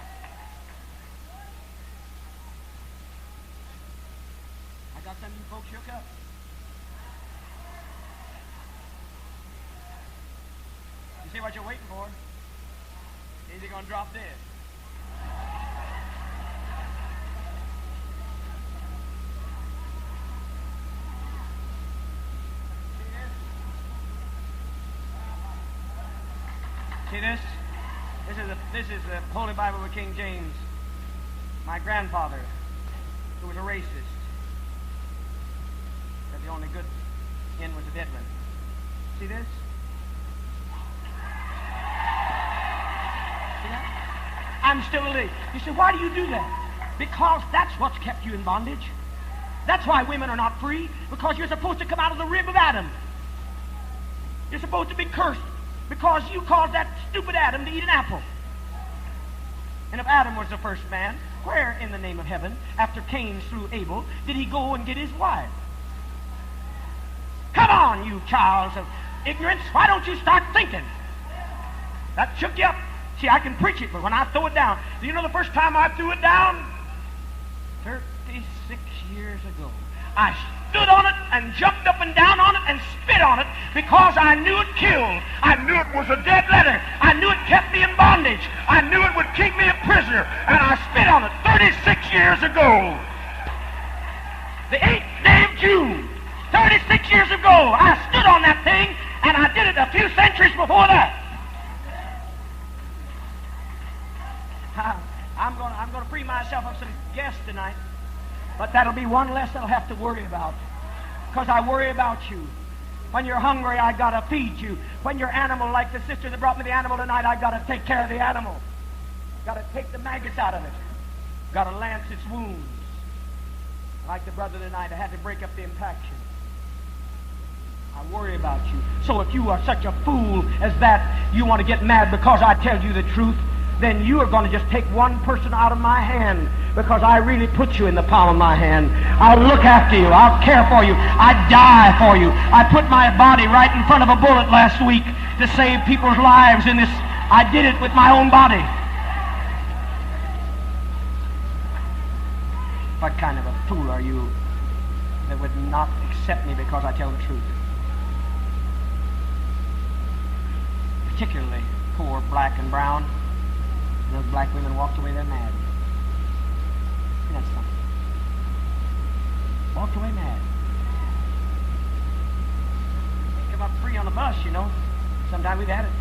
I got some of you folks shook up. You see what you're waiting for? Is he going to drop dead? See this? This is the Holy Bible of King James. My grandfather, who was a racist, said the only good hen was a dead one. See this? I'm still alive. You say, why do you do that? Because that's what's kept you in bondage. That's why women are not free, because you're supposed to come out of the rib of Adam. You're supposed to be cursed because you caused that stupid Adam to eat an apple. And if Adam was the first man, where in the name of heaven, after Cain slew Abel, did he go and get his wife? Come on, you childs of ignorance. Why don't you start thinking? That shook you up. See, I can preach it, but when I throw it down, do you know the first time I threw it down? 36 years ago. I stood on it and jumped up and down on it and spit on it because I knew it killed. I knew it was a dead letter. I knew it kept me in bondage. I knew it would keep me a prisoner, and I spit on it 36 years ago. The 8th day of June, 36 years ago, I stood on that thing, and I did it a few centuries before that. I'm going to free myself of some guests tonight, but that'll be one less I'll have to worry about, because I worry about you. When you're hungry, I got to feed you. When you're animal, like the sister that brought me the animal tonight, I got to take care of the animal. Got to take the maggots out of it. Got to lance its wounds. Like the brother tonight, I had to break up the impaction. I worry about you. So if you are such a fool as that, you want to get mad because I tell you the truth, then you are going to just take one person out of my hand, because I really put you in the palm of my hand. I'll look after you. I'll care for you. I'd die for you. I put my body right in front of a bullet last week to save people's lives in this. I did it with my own body. What kind of a fool are you that would not accept me because I tell the truth? Particularly poor black and brown. And those black women walked away, they're mad. Isn't that something? Walked away mad. They come up free on the bus, you know. Sometimes we've had it.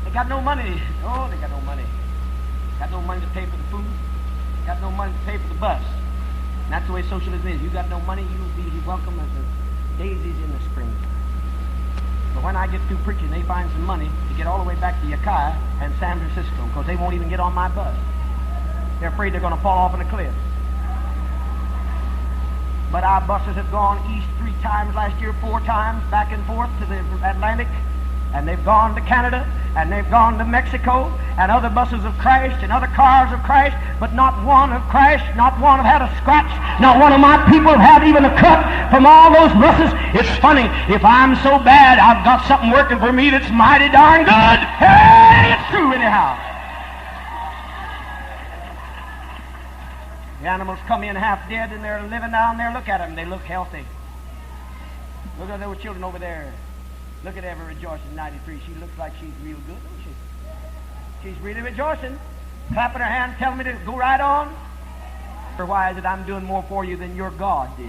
They got no money. Oh, they got no money. Got no money to pay for the food. Got no money to pay for the bus. And that's the way socialism is. You got no money, you'll be welcome as the daisies in the spring. But when I get through preaching, they find some money to get all the way back to Ukiah and San Francisco, because they won't even get on my bus. They're afraid they're going to fall off in a cliff. But our buses have gone east 3 times last year, 4 times, back and forth to the Atlantic. And they've gone to Canada, and they've gone to Mexico, and other buses have crashed, and other cars have crashed, but not one have crashed, not one have had a scratch, not one of my people have had even a cut from all those buses. It's funny, if I'm so bad, I've got something working for me that's mighty darn good. Hey, it's true anyhow. The animals come in half dead, and they're living down there. Look at them, they look healthy. Look at those children over there. Look at Ever rejoicing, 93. She looks like she's real good, don't she? She's really rejoicing. Clapping her hands, telling me to go right on. Or why is it I'm doing more for you than your God did?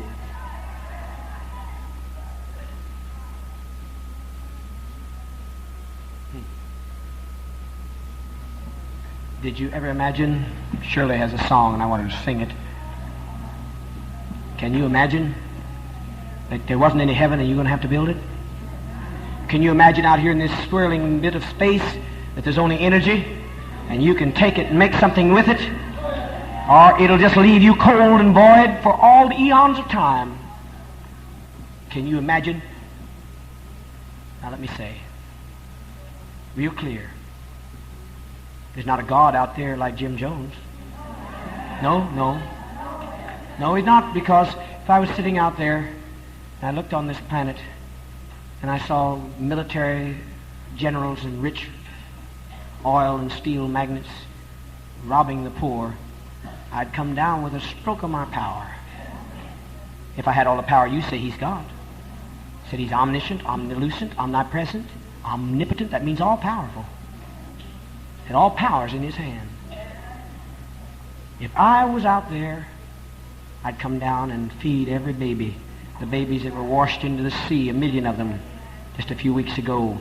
Did you ever imagine? Shirley has a song, and I wanted to sing it. Can you imagine that there wasn't any heaven and you're going to have to build it? Can you imagine out here in this swirling bit of space that there's only energy, and you can take it and make something with it, or it'll just leave you cold and void for all the eons of time? Can you imagine? Now let me say, real clear, there's not a God out there like Jim Jones. No, he's not, because if I was sitting out there and I looked on this planet and I saw military generals and rich oil and steel magnates robbing the poor, I'd come down with a stroke of my power. If I had all the power, you say he's God. Said he's omniscient, omnilusent, omnipresent, omnipotent. That means all-powerful. And all power's in his hand. If I was out there, I'd come down and feed every baby. The babies that were washed into the sea, 1 million of them, just a few weeks ago,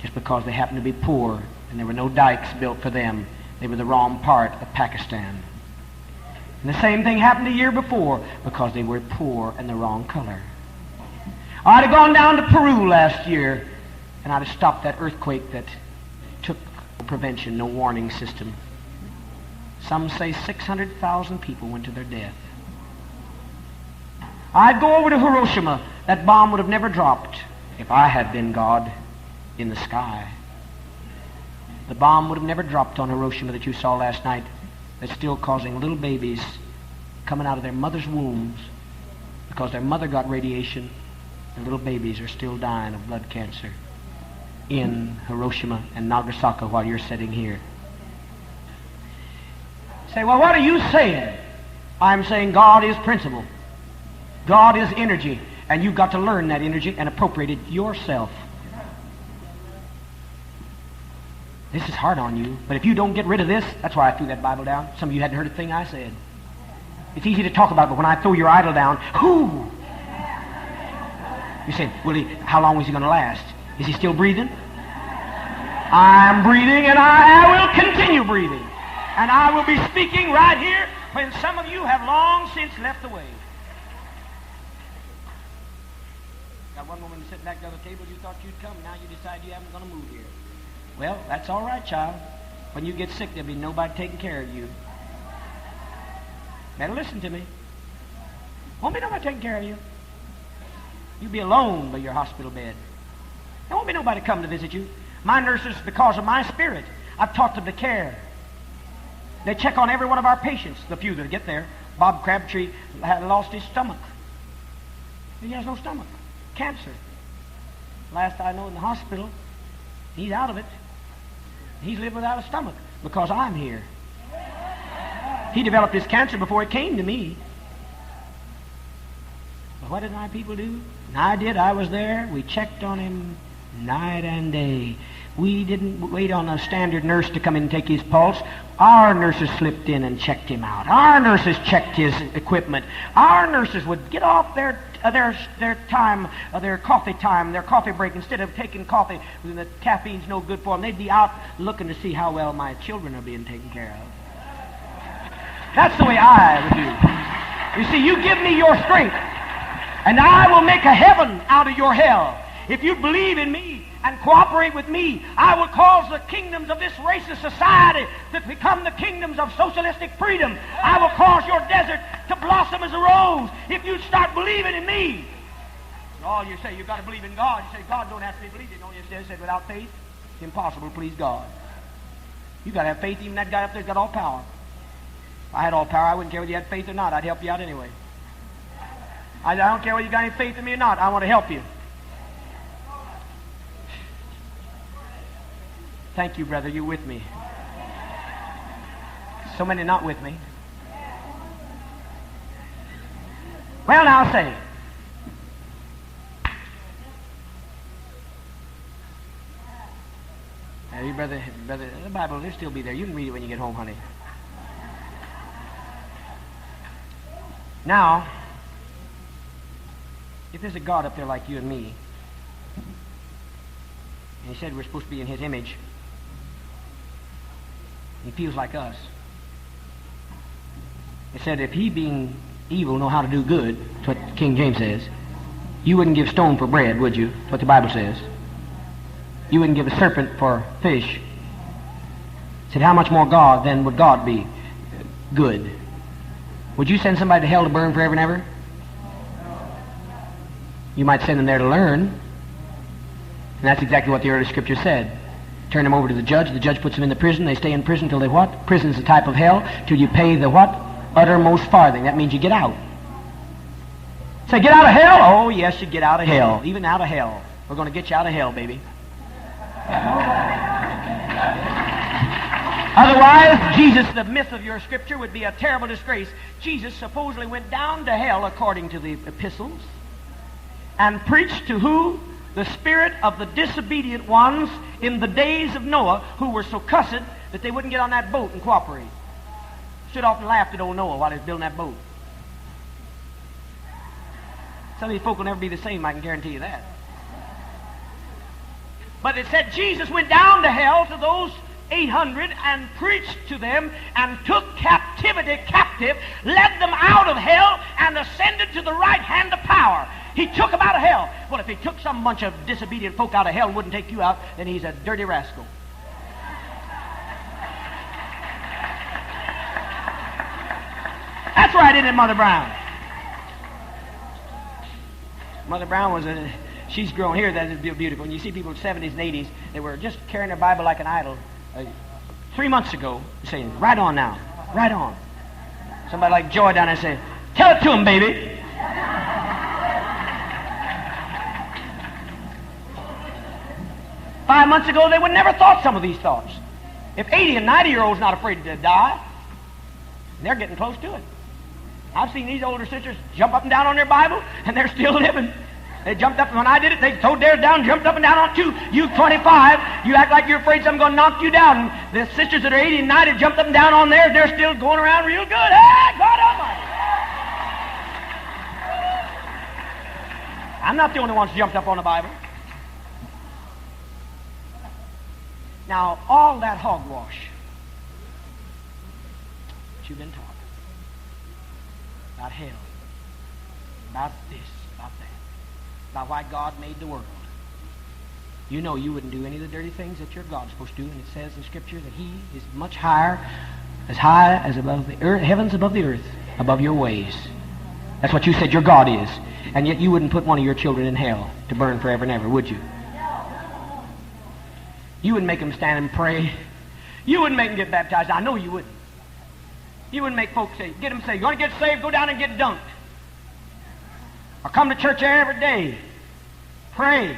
just because they happened to be poor and there were no dikes built for them. They were the wrong part of Pakistan. And the same thing happened a year before because they were poor and the wrong color. I'd have gone down to Peru last year and I'd have stopped that earthquake that took no prevention, no warning system. Some say 600,000 people went to their death. I'd go over to Hiroshima. That bomb would have never dropped if I had been God in the sky. The bomb would have never dropped on Hiroshima that you saw last night, that's still causing little babies coming out of their mother's wombs because their mother got radiation, and little babies are still dying of blood cancer in Hiroshima and Nagasaki while you're sitting here. Say, well, what are you saying? I'm saying God is principle. God is energy, and you've got to learn that energy and appropriate it yourself. This is hard on you, but if you don't get rid of this, that's why I threw that Bible down. Some of you hadn't heard a thing I said. It's easy to talk about, but when I throw your idol down, whoo! You say, how long is he going to last? Is he still breathing? I'm breathing, and I will continue breathing. And I will be speaking right here when some of you have long since left the way. Got one woman sitting back at the other table, you thought you'd come, now you decide you haven't going to move here. Well, that's all right, child. When you get sick, there'll be nobody taking care of you. Better listen to me. Won't be nobody taking care of you. You'll be alone by your hospital bed. There won't be nobody come to visit you. My nurses, because of my spirit, I've taught them to care. They check on every one of our patients, the few that get there. Bob Crabtree had lost his stomach. He has no stomach. Cancer. Last I know in the hospital, he's out of it. He's lived without a stomach because I'm here. He developed his cancer before it came to me. But what did my people do? And I did. I was there. We checked on him night and day. We didn't wait on a standard nurse to come in and take his pulse. Our nurses slipped in and checked him out. Our nurses checked his equipment. Our nurses would get off their time, their coffee break, instead of taking coffee when the caffeine's no good for them. They'd be out looking to see how well my children are being taken care of. That's the way I would do. You see, you give me your strength, and I will make a heaven out of your hell. If you believe in me and cooperate with me, I will cause the kingdoms of this racist society to become the kingdoms of socialistic freedom. I will cause your desert to blossom as a rose if you start believing in me. All you say, you've got to believe in God. You say, God don't have to be believed in. No, you said, without faith, it's impossible to please God. You've got to have faith. Even that guy up there's got all power. If I had all power, I wouldn't care whether you had faith or not. I'd help you out anyway. I don't care whether you got any faith in me or not. I want to help you. Thank you, brother. You're with me. So many not with me. Well, now say. Now, you brother, the Bible will still be there. You can read it when you get home, honey. Now, if there's a God up there like you and me, and he said we're supposed to be in his image, he feels like us. It said if he being evil know how to do good, that's what King James says, you wouldn't give stone for bread, would you? That's what the Bible says. You wouldn't give a serpent for fish. It said how much more God then would God be good? Would you send somebody to hell to burn forever and ever? You might send them there to learn. And that's exactly what the early scripture said. Turn them over to the judge puts them in the prison, they stay in prison till they what? Prison's a type of hell, till you pay the what? Uttermost farthing. That means you get out. Say, get out of hell? Oh, yes, you get out of hell. Even out of hell. We're going to get you out of hell, baby. Otherwise, Jesus, the myth of your scripture, would be a terrible disgrace. Jesus supposedly went down to hell, according to the epistles, and preached to who? The spirit of the disobedient ones in the days of Noah, who were so cussed that they wouldn't get on that boat and cooperate. Stood off and laughed at old Noah while he was building that boat. Some of these folk will never be the same, I can guarantee you that. But it said Jesus went down to hell to those 800 and preached to them and took captivity captive, led them out of hell, and ascended to the right hand of power. He took them out of hell. Well, if he took some bunch of disobedient folk out of hell and wouldn't take you out, then he's a dirty rascal. That's right, isn't it, Mother Brown? Mother Brown was she's grown here. That is beautiful. And you see people in the 70s and 80s, they were just carrying their Bible like an idol. 3 months ago, saying, right on now, right on. Somebody like Joy down there saying, tell it to him, baby. Five months ago, they would never thought some of these thoughts. If 80 and 90-year-olds not afraid to die, they're getting close to it. I've seen these older sisters jump up and down on their Bible, and they're still living. They jumped up, when I did it, they throwed theirs down, jumped up and down on two. You 25, you act like you're afraid something's going to knock you down. The sisters that are 80 and 90 jumped up and down on theirs, they're still going around real good. Hey, God Almighty! I'm not the only one that's jumped up on the Bible. Now, all that hogwash that you've been taught about hell, about this, about that, about why God made the world, you know you wouldn't do any of the dirty things that your God's supposed to do, and it says in Scripture that He is much high as above the earth, heavens above the earth, above your ways. That's what you said your God is, and yet you wouldn't put one of your children in hell to burn forever and ever, would you? You wouldn't make them stand and pray. You wouldn't make them get baptized. I know you wouldn't. You wouldn't make folks say, get them saved. You want to get saved, go down and get dunked. Or come to church every day. Pray.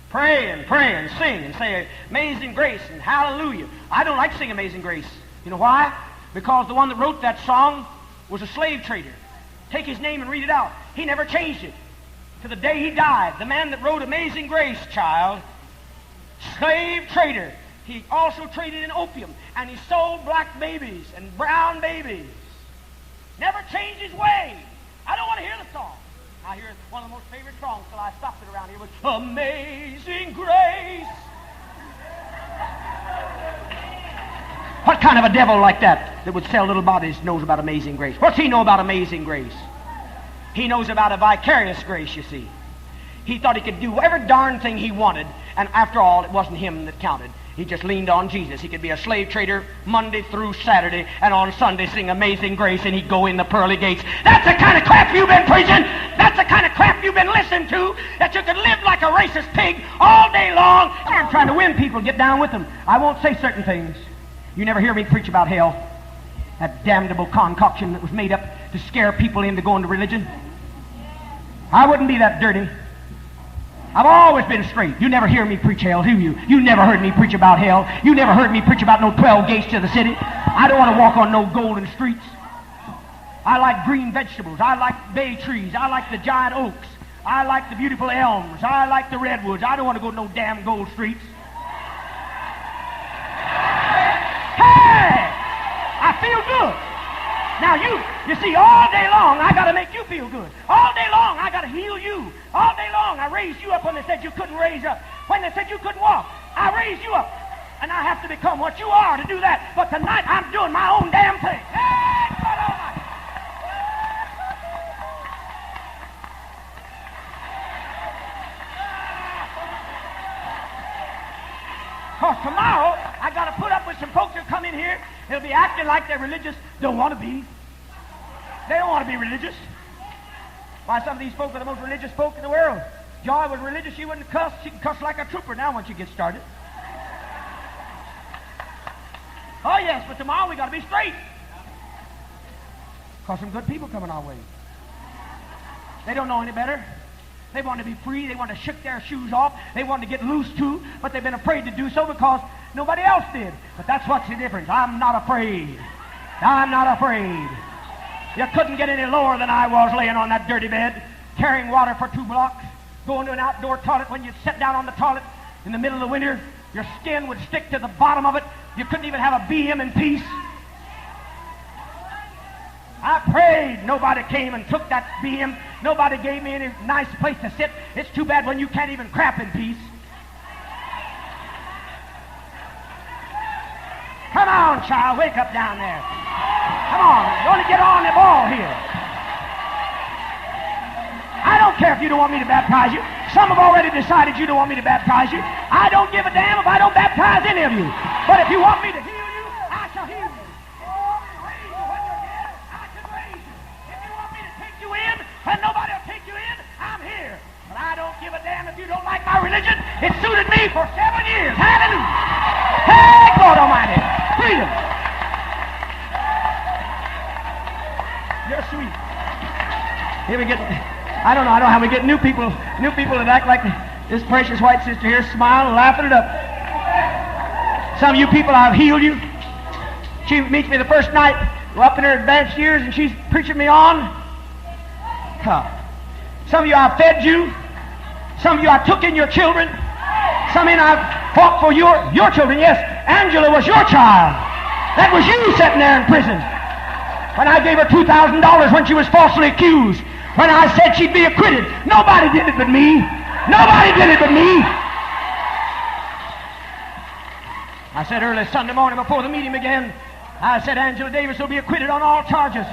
Pray and sing and say Amazing Grace and Hallelujah. I don't like to sing Amazing Grace. You know why? Because the one that wrote that song was a slave trader. Take his name and read it out. He never changed it to the day he died. The man that wrote Amazing Grace, child, slave trader. He also traded in opium, and he sold black babies and brown babies. Never changed his way. I don't want to hear the song. I hear one of the most favorite songs till I stopped it around here was Amazing Grace. What kind of a devil like that would sell little bodies knows about Amazing Grace? What's he know about Amazing Grace? He knows about a vicarious grace, you see. He thought he could do every darn thing he wanted, and after all, it wasn't him that counted. He just leaned on Jesus. He could be a slave trader Monday through Saturday, and on Sunday sing Amazing Grace, and he'd go in the pearly gates. That's the kind of crap you've been preaching. That's the kind of crap you've been listening to, that you could live like a racist pig all day long. I'm trying to win people, get down with them. I won't say certain things. You never hear me preach about hell. That damnable concoction that was made up to scare people into going to religion. I wouldn't be that dirty. I've always been straight. You never hear me preach hell, do you? You never heard me preach about hell. You never heard me preach about no 12 gates to the city. I don't want to walk on no golden streets. I like green vegetables. I like bay trees. I like the giant oaks. I like the beautiful elms. I like the redwoods. I don't want to go to no damn gold streets. Hey! I feel good. Now you see, all day long I got to make you feel good. All day long I got to heal you. All day long I raised you up when they said you couldn't raise up. When they said you couldn't walk, I raised you up. And I have to become what you are to do that. But tonight I'm doing my own damn thing. Hey, God Almighty! Because tomorrow I got to put up with some folks who come in here. They'll be acting like they're religious. Don't want to be. They don't want to be religious. Why, some of these folk are the most religious folk in the world. Joy was religious. She wouldn't cuss. She can cuss like a trooper now once you get started. Oh, yes, but tomorrow we got to be straight. Because some good people coming our way. They don't know any better. They want to be free. They want to shake their shoes off. They want to get loose too, but they've been afraid to do so because nobody else did. But that's what's the difference. I'm not afraid. I'm not afraid. You couldn't get any lower than I was laying on that dirty bed, carrying water for 2 blocks, going to an outdoor toilet. When you sat down on the toilet in the middle of the winter, your skin would stick to the bottom of it. You couldn't even have a BM in peace. I prayed. Nobody came and took that BM. Nobody gave me any nice place to sit. It's too bad when you can't even crap in peace. Come on, child, wake up down there. Come on, you want to get on the ball here. I don't care if you don't want me to baptize you. Some have already decided you don't want me to baptize you. I don't give a damn if I don't baptize any of you. But if you want me to heal you, I shall heal you. If you want me to raise you when you're dead, I can raise you. If you want me to take you in and nobody will take you in, I'm here. But I don't give a damn if you don't like my religion. It suited me for 7 years. Hallelujah. Hey, God Almighty. Freedom. You're sweet. Here we get, I don't know how we get new people that act like this precious white sister here, smiling, laughing it up. Some of you people, I've healed you. She meets me the first night, we're up in her advanced years, and she's preaching me on. Some of you, I've fed you. Some of you, I took in your children. Some of you, I've fought for your children. Yes, Angela was your child. That was you sitting there in prison. When I gave her $2,000 when she was falsely accused. When I said she'd be acquitted. Nobody did it but me. Nobody did it but me. I said early Sunday morning before the meeting began, I said Angela Davis will be acquitted on all charges.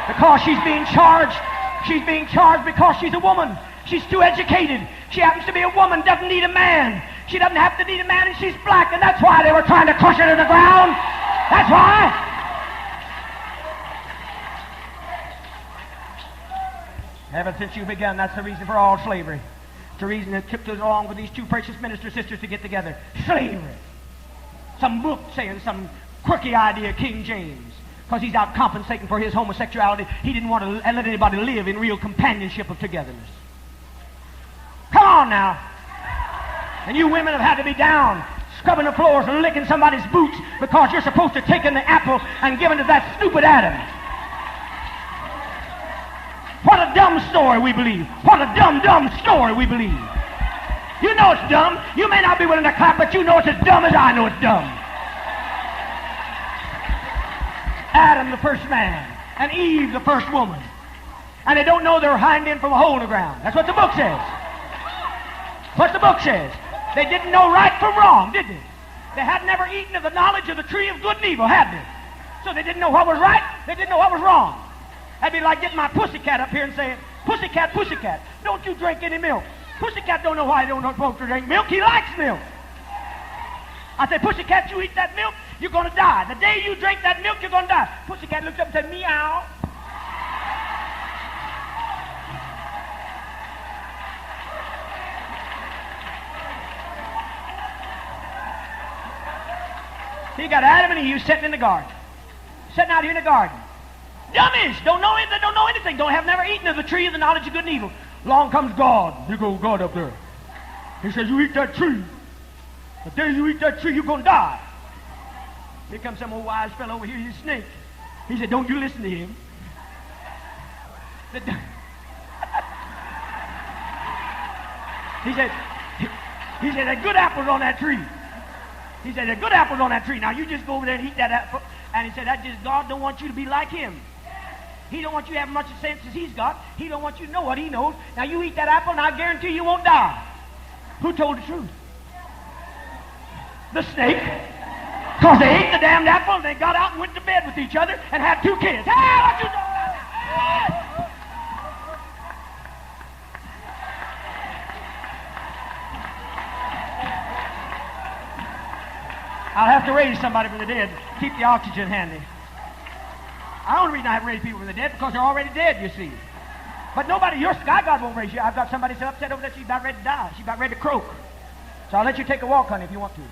Because she's being charged. She's being charged because she's a woman. She's too educated. She happens to be a woman, doesn't need a man. She doesn't have to need a man, and she's black, and that's why they were trying to crush her to the ground. That's why. Ever since you begun, that's the reason for all slavery. It's the reason that took us along with these 2 precious minister sisters to get together. Slavery. Some book saying some quirky idea, King James, because he's out compensating for his homosexuality. He didn't want to let anybody live in real companionship of togetherness. Come on now. And you women have had to be down, scrubbing the floors and licking somebody's boots because you're supposed to take in the apple and give it to that stupid Adam. What a dumb story we believe. What a dumb, dumb story we believe. You know it's dumb. You may not be willing to clap, but you know it's as dumb as I know it's dumb. Adam, the first man, and Eve, the first woman. And they don't know they're hind end from a hole in the ground. That's what the book says. What the book says. They didn't know right from wrong, did they? They had never eaten of the knowledge of the tree of good and evil, had they? So they didn't know what was right, they didn't know what was wrong. That'd be like getting my pussycat up here and saying, "Pussycat, pussycat, don't you drink any milk." Pussycat don't know why he don't supposed to drink milk. He likes milk. I say, "Pussycat, you eat that milk, you're going to die. The day you drink that milk, you're going to die." Pussycat looked up and said, "Meow." He got Adam and Eve sitting in the garden. Sitting out here in the garden. Dummies! Don't know anything. Don't have never eaten of the tree of the knowledge of good and evil. Along comes God. Big old God up there. He says, "You eat that tree. The day you eat that tree, you're going to die." Here comes some old wise fellow over here, he's a snake. He said, "Don't you listen to him." He said, "There's good apples on that tree." He said, "There's good apples on that tree. Now you just go over there and eat that apple." And he said, "That just God don't want you to be like him. He don't want you to have much sense as he's got. He don't want you to know what he knows. Now you eat that apple and I guarantee you won't die." Who told the truth? The snake. Because they ate the damned apple and they got out and went to bed with each other and had 2 kids. Hey, what you doing? I'll have to raise somebody from the dead. Keep the oxygen handy. The only reason I have raised people from the dead because they're already dead, you see. But nobody, your sky God won't raise you. I've got somebody so upset over there, she's about ready to die. She's about ready to croak. So I'll let you take a walk, honey, if you want to.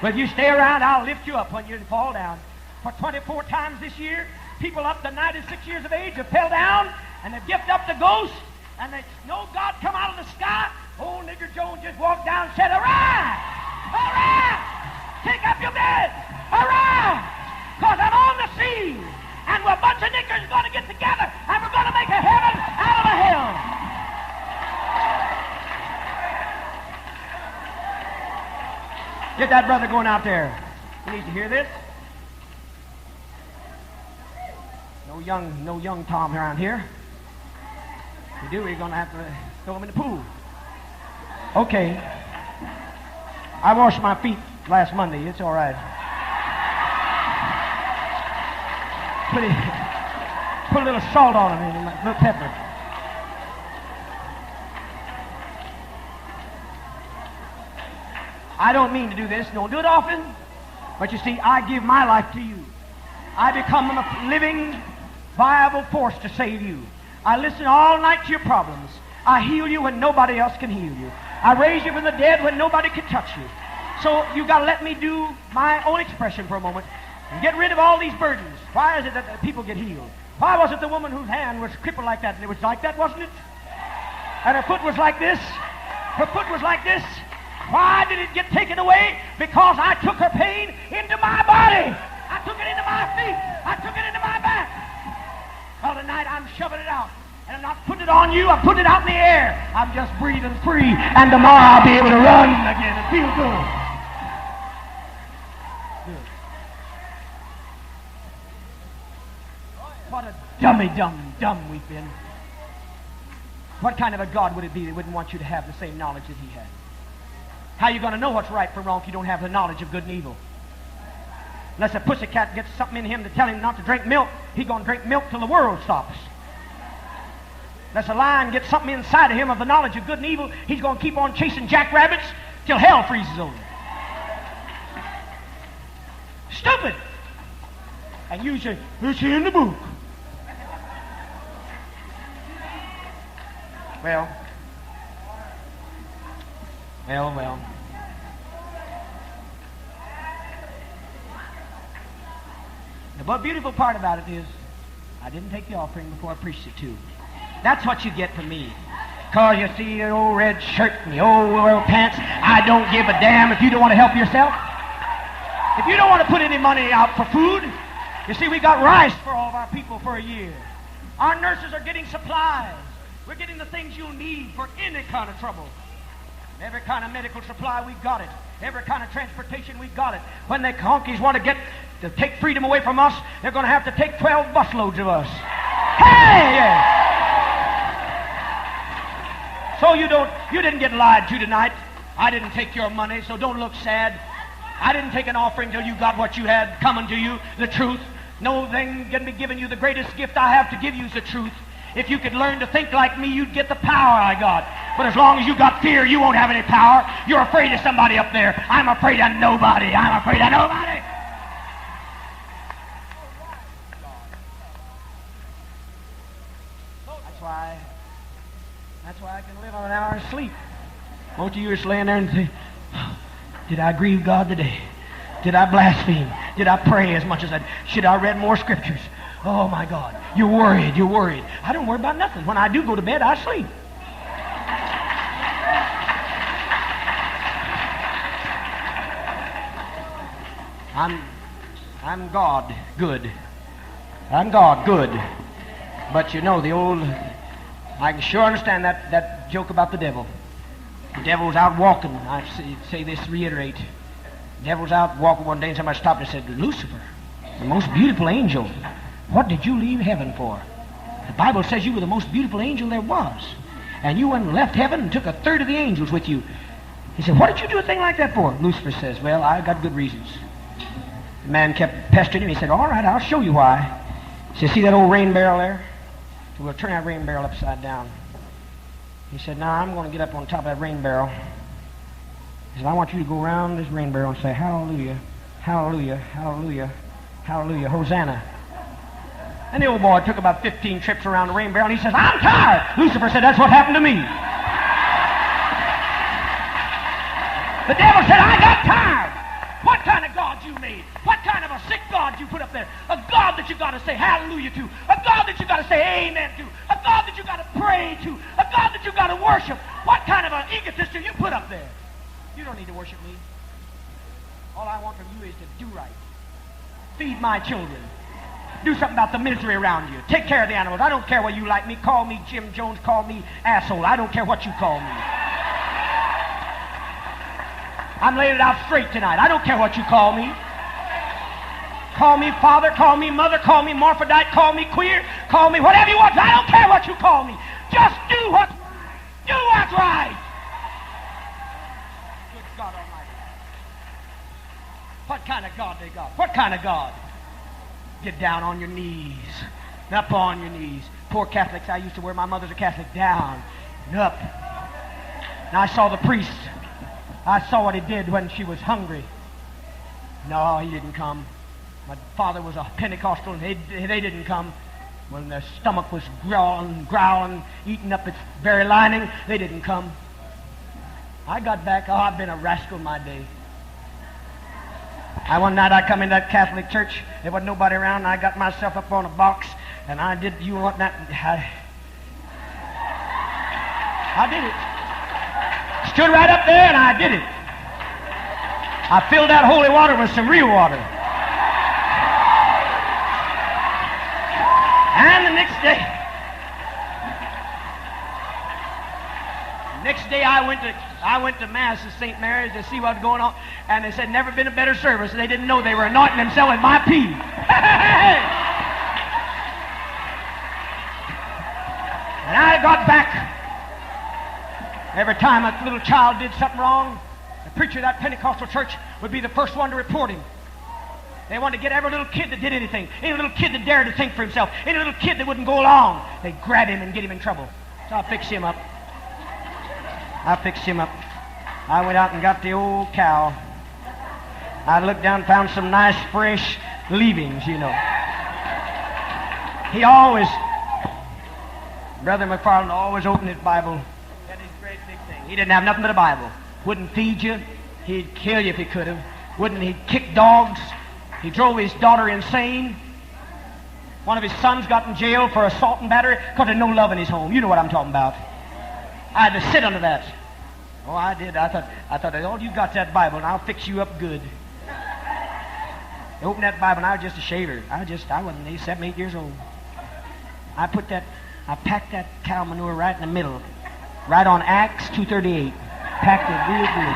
But if you stay around, I'll lift you up when you fall down. For 24 times this year, people up to 96 years of age have fell down, and they've gifted up the ghost, and they know God come out of the sky. Old Nigger Jones just walked down and said, "Arise! Arise! Take up your bed! Arise! Because I'm on the scene, and a bunch of niggers are going to get together, and we're going to make a heaven out of a hell." Get that brother going out there. He needs to hear this. No young Tom around here. If you do, you're going to have to throw him in the pool. Okay. I washed my feet last Monday. It's all right. Put a little salt on them and a little pepper. I don't mean to do this. Don't do it often. But you see, I give my life to you. I become a living, viable force to save you. I listen all night to your problems. I heal you when nobody else can heal you. I raise you from the dead when nobody can touch you. So you got to let me do my own expression for a moment and get rid of all these burdens. Why is it that people get healed? Why was it the woman whose hand was crippled like that? And it was like that, wasn't it? And her foot was like this. Her foot was like this. Why did it get taken away? Because I took her pain into my body. I took it into my feet. I took it into my back. Well, tonight I'm shoving it out. And I'm not putting it on you. I'm putting it out in the air. I'm just breathing free. And tomorrow I'll be able to run again and feel good. What a dumb we've been. What kind of a God would it be that wouldn't want you to have the same knowledge that he had? How are you going to know what's right from wrong if you don't have the knowledge of good and evil? Unless a pussycat gets something in him to tell him not to drink milk, he's going to drink milk till the world stops. Unless a lion gets something inside of him of the knowledge of good and evil, he's going to keep on chasing jackrabbits till hell freezes over. Stupid! And you say, "It's in the book." Well. But beautiful part about it is, I didn't take the offering before I preached it too. That's what you get from me. Because you see your old red shirt and your old pants, I don't give a damn if you don't want to help yourself. If you don't want to put any money out for food, you see, we got rice for all of our people for a year. Our nurses are getting supplies. We're getting the things you'll need for any kind of trouble. Every kind of medical supply, we got it. Every kind of transportation, we got it. When the honkies want to take freedom away from us, they're going to have to take 12 busloads of us. Hey! So you didn't get lied to tonight. I didn't take your money, so don't look sad. I didn't take an offering till you got what you had coming to you, the truth. No thing can be given you. The greatest gift I have to give you is the truth. If you could learn to think like me, you'd get the power I got. But as long as you got fear, you won't have any power. You're afraid of somebody up there. I'm afraid of nobody. I'm afraid of nobody. That's why I can live on an hour's sleep. Most of you are just laying there and say, did I grieve God today? Did I blaspheme? Did I pray as much as I... Should I read more scriptures? Oh, my God. You're worried. You're worried. I don't worry about nothing. When I do go to bed, I sleep. I'm God good. I'm God good. But you know, the old... I can sure understand that joke about the devil. The devil's out walking. I say this, reiterate. The devil's out walking one day and somebody stopped and said, Lucifer, the most beautiful angel, what did you leave heaven for? The Bible says you were the most beautiful angel there was. And you went and left heaven and took a third of the angels with you. He said, what did you do a thing like that for? Lucifer says, well, I got good reasons. The man kept pestering him. He said, all right, I'll show you why. He said, see that old rain barrel there? So we'll turn that rain barrel upside down. He said, now I'm going to get up on top of that rain barrel. He said, I want you to go around this rain barrel and say, hallelujah, hallelujah, hallelujah, hallelujah, Hosanna. And the old boy took about 15 trips around the rain barrel, and he says, I'm tired. Lucifer said, that's what happened to me. The devil said, I got tired. What kind of God you made? What kind of a sick God you put up there? A God that you got to say hallelujah to. A God that you got to say amen to. A God that you got to pray to. A God that you got to worship. What kind of an egotist do you put up there? You don't need to worship me. All I want from you is to do right. Feed my children. Do something about the misery around you. Take care of the animals. I don't care whether you like me. Call me Jim Jones. Call me asshole. I don't care what you call me. I'm laying it out straight tonight. I don't care what you call me. Call me father, call me mother, call me morphodite, call me queer, call me whatever you want. I don't care what you call me. Just do what's right. Do what's right. Good God Almighty. What kind of God they got? What kind of God? Get down on your knees. Up on your knees. Poor Catholics, I used to wear, my mother's a Catholic, down and up. Now I saw the priest. I saw what he did when she was hungry. No, he didn't come. My father was a Pentecostal, and they didn't come. When their stomach was growling, eating up its very lining, they didn't come. I got back. Oh, I've been a rascal my day. One night I come in that Catholic church. There wasn't nobody around, and I got myself up on a box, and I did, you want that? I did it. Stood right up there and I did it. I filled that holy water with some real water. And the next day I went to Mass at St. Mary's to see what was going on, and they said never been a better service. They didn't know they were anointing themselves with my pee. And I got back. Every time a little child did something wrong, the preacher of that Pentecostal church would be the first one to report him. They wanted to get every little kid that did anything, any little kid that dared to think for himself, any little kid that wouldn't go along. They'd grab him and get him in trouble. So I fixed him up. I went out and got the old cow. I looked down and found some nice fresh leavings, you know. Brother McFarland always opened his Bible. He didn't have nothing but a Bible. Wouldn't feed you. He'd kill you if he could have. He'd kick dogs. He drove his daughter insane. One of his sons got in jail for assault and battery because there's no love in his home. You know what I'm talking about. I had to sit under that. Oh, I did. I thought, oh, you got that Bible, and I'll fix you up good. I opened that Bible, and I was just a shaver. I wasn't 7, 8 years old. I packed that cow manure right in the middle, right on Acts 2:38. Packed it real good.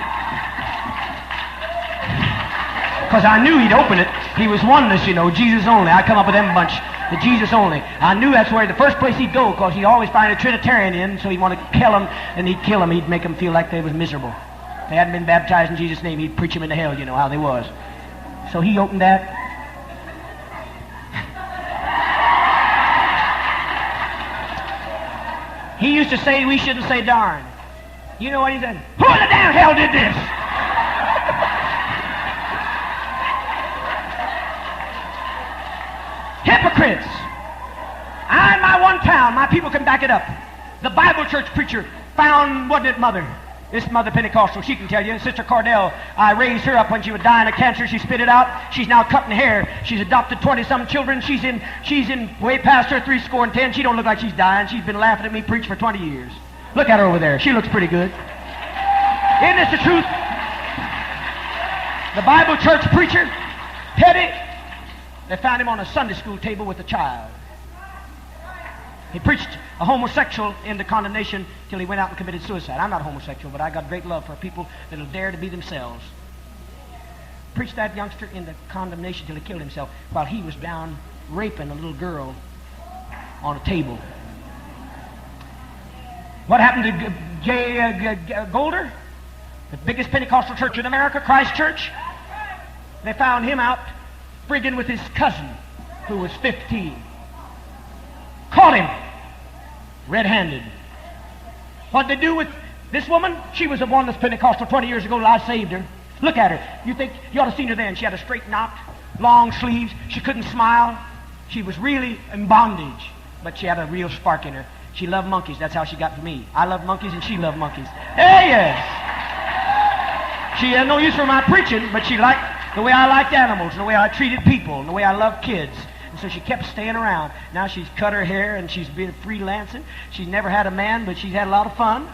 Because I knew he'd open it. He was oneness, you know, Jesus only. I come up with them bunch, the Jesus only. I knew that's where the first place he'd go, because he'd always find a Trinitarian in, so he'd want to kill them, and he'd kill them. He'd make them feel like they was miserable. If they hadn't been baptized in Jesus' name, he'd preach them into hell, you know how they was. So he opened that. He used to say we shouldn't say darn. You know what he said? Who in the damn hell did this? Hypocrites. I, in my one town, my people can back it up. The Bible church preacher found, wasn't it, Mother? This Mother Pentecostal, she can tell you. Sister Cordell, I raised her up when she was dying of cancer. She spit it out. She's now cutting hair. She's adopted 20-some children. She's in way past her 70. She don't look like she's dying. She's been laughing at me preach for 20 years. Look at her over there. She looks pretty good. Isn't this the truth? The Bible church preacher, Teddy, they found him on a Sunday school table with a child. He preached a homosexual into condemnation till he went out and committed suicide. I'm not homosexual, but I got great love for people that'll dare to be themselves. Preached that youngster into condemnation till he killed himself while he was down raping a little girl on a table. What happened to Jay Golder? The biggest Pentecostal church in America, Christ Church. They found him out friggin' with his cousin, who was 15. Caught him red-handed. What'd they do with this woman? She was a oneness Pentecostal 20 years ago. I saved her. Look at her. You think you ought to have seen her then. She had a straight knot, long sleeves. She couldn't smile. She was really in bondage, but she had a real spark in her. She loved monkeys. That's how she got to me. I love monkeys, and she loved monkeys. Hey, yes. She had no use for my preaching, but she liked the way I liked animals, and the way I treated people, and the way I loved kids. And so she kept staying around. Now she's cut her hair, and she's been freelancing. She's never had a man, but she's had a lot of fun.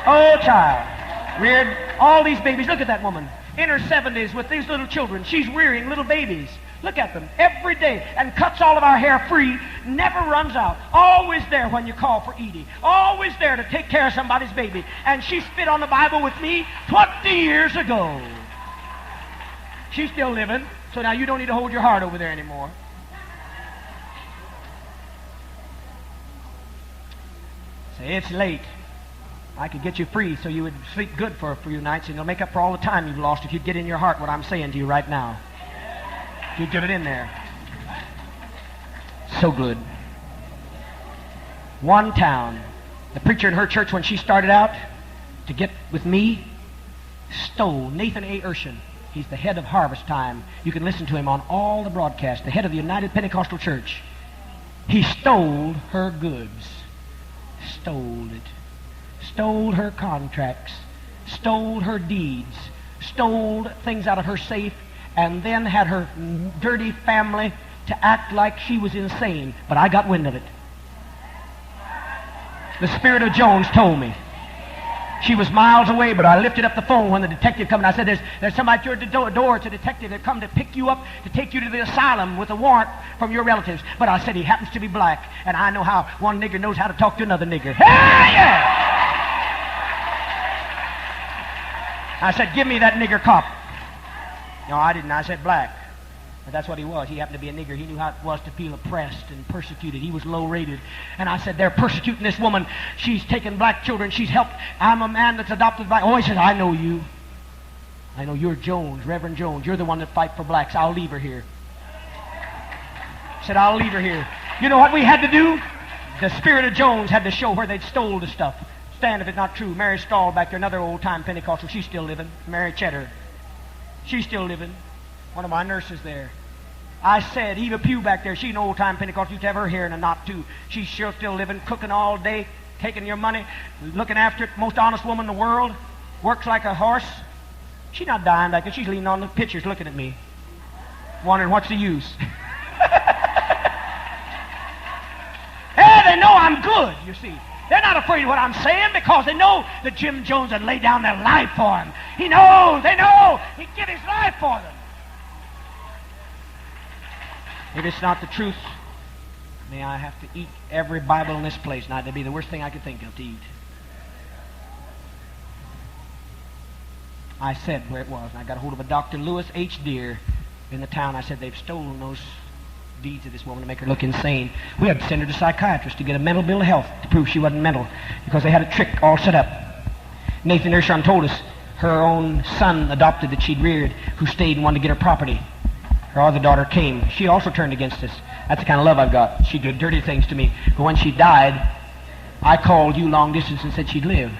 Oh, child. Reared all these babies. Look at that woman. In her 70s with these little children. She's rearing little babies. Look at them every day, and cuts all of our hair free, never runs out, always there when you call for Edie, always there to take care of somebody's baby. And she spit on the Bible with me 20 years ago. She's still living, so now you don't need to hold your heart over there anymore. Say, it's late. I could get you free so you would sleep good for a few nights, and you'll make up for all the time you've lost if you'd get in your heart what I'm saying to you right now. You get it in there. So good. One town. The preacher in her church, when she started out to get with me, stole Nathan A. Urshan. He's the head of Harvest Time. You can listen to him on all the broadcasts. The head of the United Pentecostal Church. He stole her goods. Stole it. Stole her contracts. Stole her deeds. Stole things out of her safe. And then had her dirty family to act like she was insane. But I got wind of it. The spirit of Jones told me. She was miles away, but I lifted up the phone when the detective came, and I said, there's somebody at your door. It's a detective that come to pick you up, to take you to the asylum with a warrant from your relatives. But I said, he happens to be black, and I know how one nigger knows how to talk to another nigger. Hey, yeah! I said, give me that nigger cop. No, I didn't. I said black. But that's what he was. He happened to be a nigger. He knew how it was to feel oppressed and persecuted. He was low-rated. And I said, they're persecuting this woman. She's taken black children. She's helped. I'm a man that's adopted black. Oh, he said, I know you. I know you're Jones, Reverend Jones. You're the one that fight for blacks. I'll leave her here. He said, I'll leave her here. You know what we had to do? The spirit of Jones had to show where they'd stole the stuff. Stand if it's not true. Mary Stahl back there, another old-time Pentecostal. She's still living. Mary Cheddar. She's still living. One of my nurses there. I said, Eva Pugh back there, she's an old-time Pentecostal. Used to have her hair in a knot, too. She's sure still living, cooking all day, taking your money, looking after it. Most honest woman in the world. Works like a horse. She's not dying back there. She's leaning on the pictures looking at me. Wondering what's the use. They know I'm good, you see. They're not afraid of what I'm saying because they know that Jim Jones would lay down their life for them. They know he'd give his life for them. If it's not the truth, may I have to eat every Bible in this place. Now, that'd be the worst thing I could think of to eat. I said where it was, and I got a hold of a Dr. Lewis H. Deere in the town. I said, they've stolen those deeds of this woman to make her look insane. We had to send her to a psychiatrist to get a mental bill of health to prove she wasn't mental because they had a trick all set up. Nathan Ershon told us her own son adopted that she'd reared who stayed and wanted to get her property. Her other daughter came. She also turned against us. That's the kind of love I've got. She did dirty things to me. But when she died, I called you long distance and said she'd live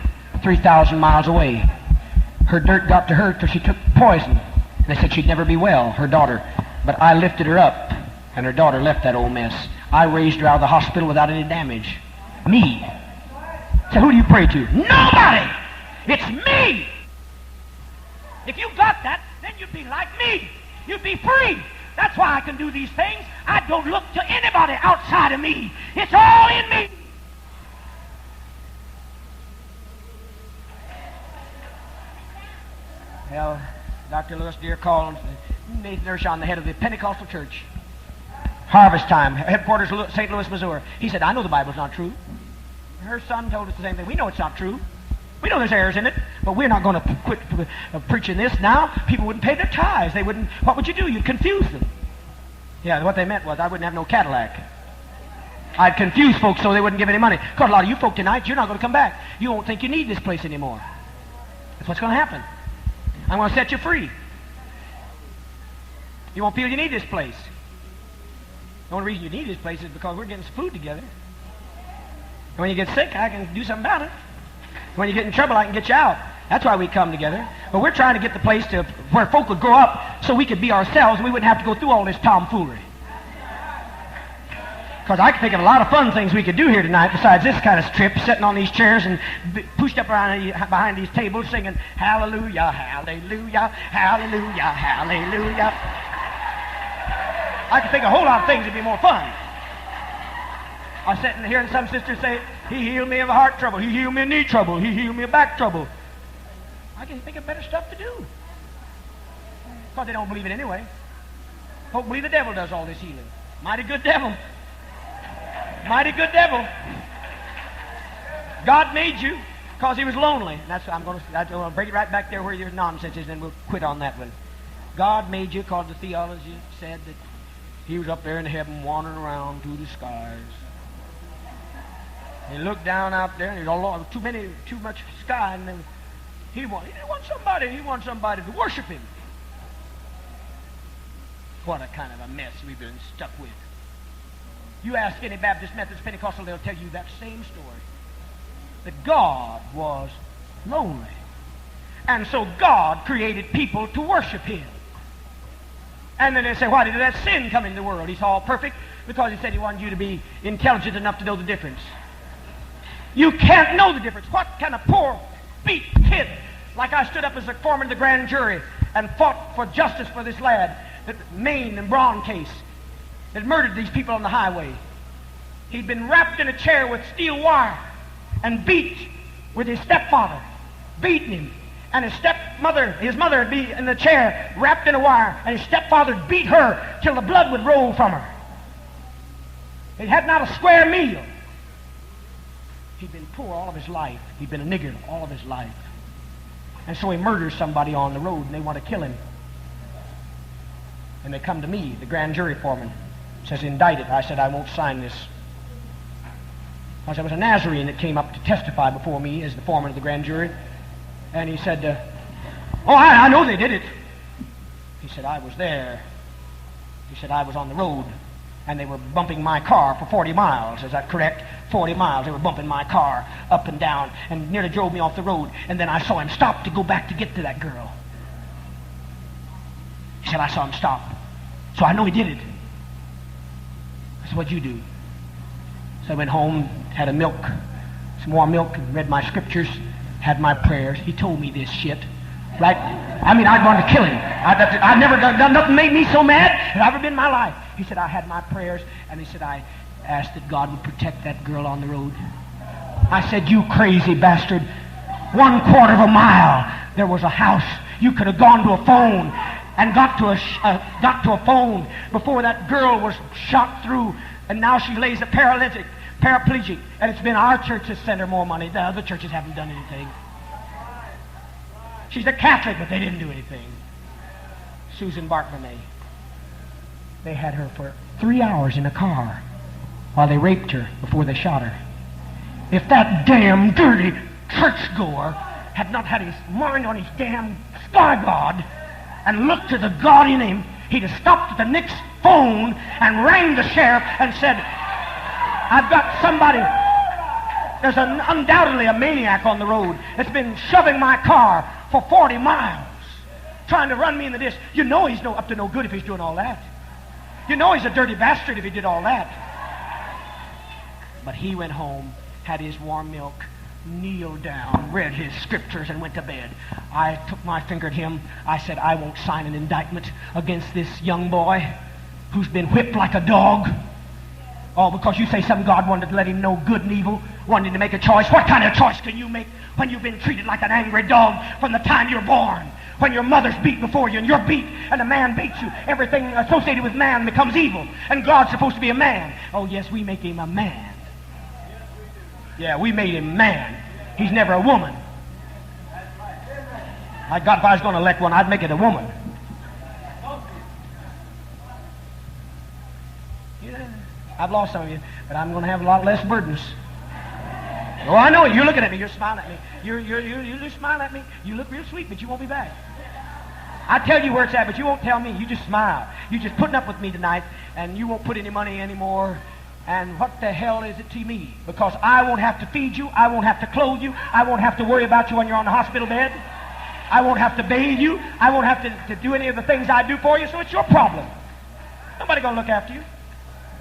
3,000 miles away. Her dirt got to her till she took poison. And they said she'd never be well, her daughter. But I lifted her up, and her daughter left that old mess. I raised her out of the hospital without any damage. Me. So who do you pray to? Nobody! It's me! If you got that, then you'd be like me. You'd be free. That's why I can do these things. I don't look to anybody outside of me. It's all in me. Well, Dr. Lewis Deere called Nathan Ershon, the head of the Pentecostal church. Harvest time, headquarters St. Louis, Missouri. He said, I know the Bible's not true. Her son told us the same thing. We know it's not true. We know there's errors in it, but we're not going to quit preaching this now. People wouldn't pay their tithes. They wouldn't. What would you do? You'd confuse them. Yeah, what they meant was I wouldn't have no Cadillac. I'd confuse folks so they wouldn't give any money. Because a lot of you folk tonight, you're not going to come back. You won't think you need this place anymore. That's what's going to happen. I'm going to set you free. You won't feel you need this place. The only reason you need this place is because we're getting some food together. And when you get sick, I can do something about it. When you get in trouble, I can get you out. That's why we come together. But we're trying to get the place to where folk would grow up so we could be ourselves and we wouldn't have to go through all this tomfoolery. Because I can think of a lot of fun things we could do here tonight besides this kind of trip, sitting on these chairs and pushed up around behind these tables singing, hallelujah, hallelujah, hallelujah, hallelujah. I can think of a whole lot of things that'd be more fun. I'm sitting here and some sisters say, he healed me of a heart trouble, he healed me of knee trouble, he healed me of back trouble. I can think of better stuff to do. Because they don't believe it anyway. Folk believe the devil does all this healing. Mighty good devil. Mighty good devil. God made you because he was lonely. That's I'm going to bring it right back there where your nonsense is, and we'll quit on that one. God made you because the theology said that he was up there in heaven wandering around through the skies. He looked down out there, and there's a lot, too much sky, and then he didn't want somebody to worship him. What a kind of a mess we've been stuck with. You ask any Baptist, Methodist, Pentecostal, they'll tell you that same story. That God was lonely. And so God created people to worship him. And then they say, why did that sin come into the world? He's all perfect because he said he wanted you to be intelligent enough to know the difference. You can't know the difference. What kind of poor, beat kid, like I stood up as a foreman of the grand jury and fought for justice for this lad, that Maine and Braun case, that murdered these people on the highway. He'd been wrapped in a chair with steel wire and beat with his stepfather, beating him. And his mother would be in the chair wrapped in a wire, and his stepfather would beat her till the blood would roll from her. He had not a square meal. He'd been poor all of his life. He'd been a nigger all of his life. And so he murders somebody on the road, and they want to kill him. And they come to me, the grand jury foreman, says, indict it. I said, I won't sign this. Because there was a Nazarene that came up to testify before me as the foreman of the grand jury. And he said, I know they did it. He said, I was there. He said, I was on the road, and they were bumping my car for 40 miles. Is that correct? 40 miles. They were bumping my car up and down and nearly drove me off the road. And then I saw him stop to go back to get to that girl. He said, I saw him stop. So I know he did it. I said, what'd you do? So I went home, had a milk, some more milk, and read my scriptures, had my prayers. He told me this shit. Right? I mean, I'd want to kill him. I'd never done nothing made me so mad it ever been in my life. He said, I had my prayers, and he said, I asked that God would protect that girl on the road. I said, you crazy bastard. 1/4 of a mile, there was a house. You could have gone to a phone and got to a phone before that girl was shot through, and now she lays a paraplegic, and it's been our church that sent her more money. The other churches haven't done anything. She's a Catholic, but they didn't do anything. Susan Bartlemay. They had her for 3 hours in a car while they raped her before they shot her. If that damn dirty churchgoer had not had his mind on his damn sky God and looked to the God in him, he'd have stopped at the next phone and rang the sheriff and said, I've got somebody. There's undoubtedly a maniac on the road that's been shoving my car for 40 miles, trying to run me in the ditch. You know he's up to no good if he's doing all that. You know he's a dirty bastard if he did all that. But he went home, had his warm milk, kneeled down, read his scriptures, and went to bed. I took my finger at him. I said, I won't sign an indictment against this young boy who's been whipped like a dog. Oh, because you say some God wanted to let him know good and evil, wanted to make a choice. What kind of choice can you make when you've been treated like an angry dog from the time you're born? When your mother's beat before you and you're beat and a man beats you, everything associated with man becomes evil, and God's supposed to be a man. Oh, yes, we make him a man. Yeah, we made him man. He's never a woman. Like God, if I was going to elect one, I'd make it a woman. Yeah, I've lost some of you, but I'm going to have a lot less burdens. Oh, I know it. You're looking at me. You're smiling at me. You're just smiling at me. You look real sweet, but you won't be back. I tell you where it's at, but you won't tell me. You just smile. You're just putting up with me tonight, and you won't put any money anymore. And what the hell is it to me? Because I won't have to feed you. I won't have to clothe you. I won't have to worry about you when you're on the hospital bed. I won't have to bathe you. I won't have to do any of the things I do for you, so it's your problem. Nobody going to look after you.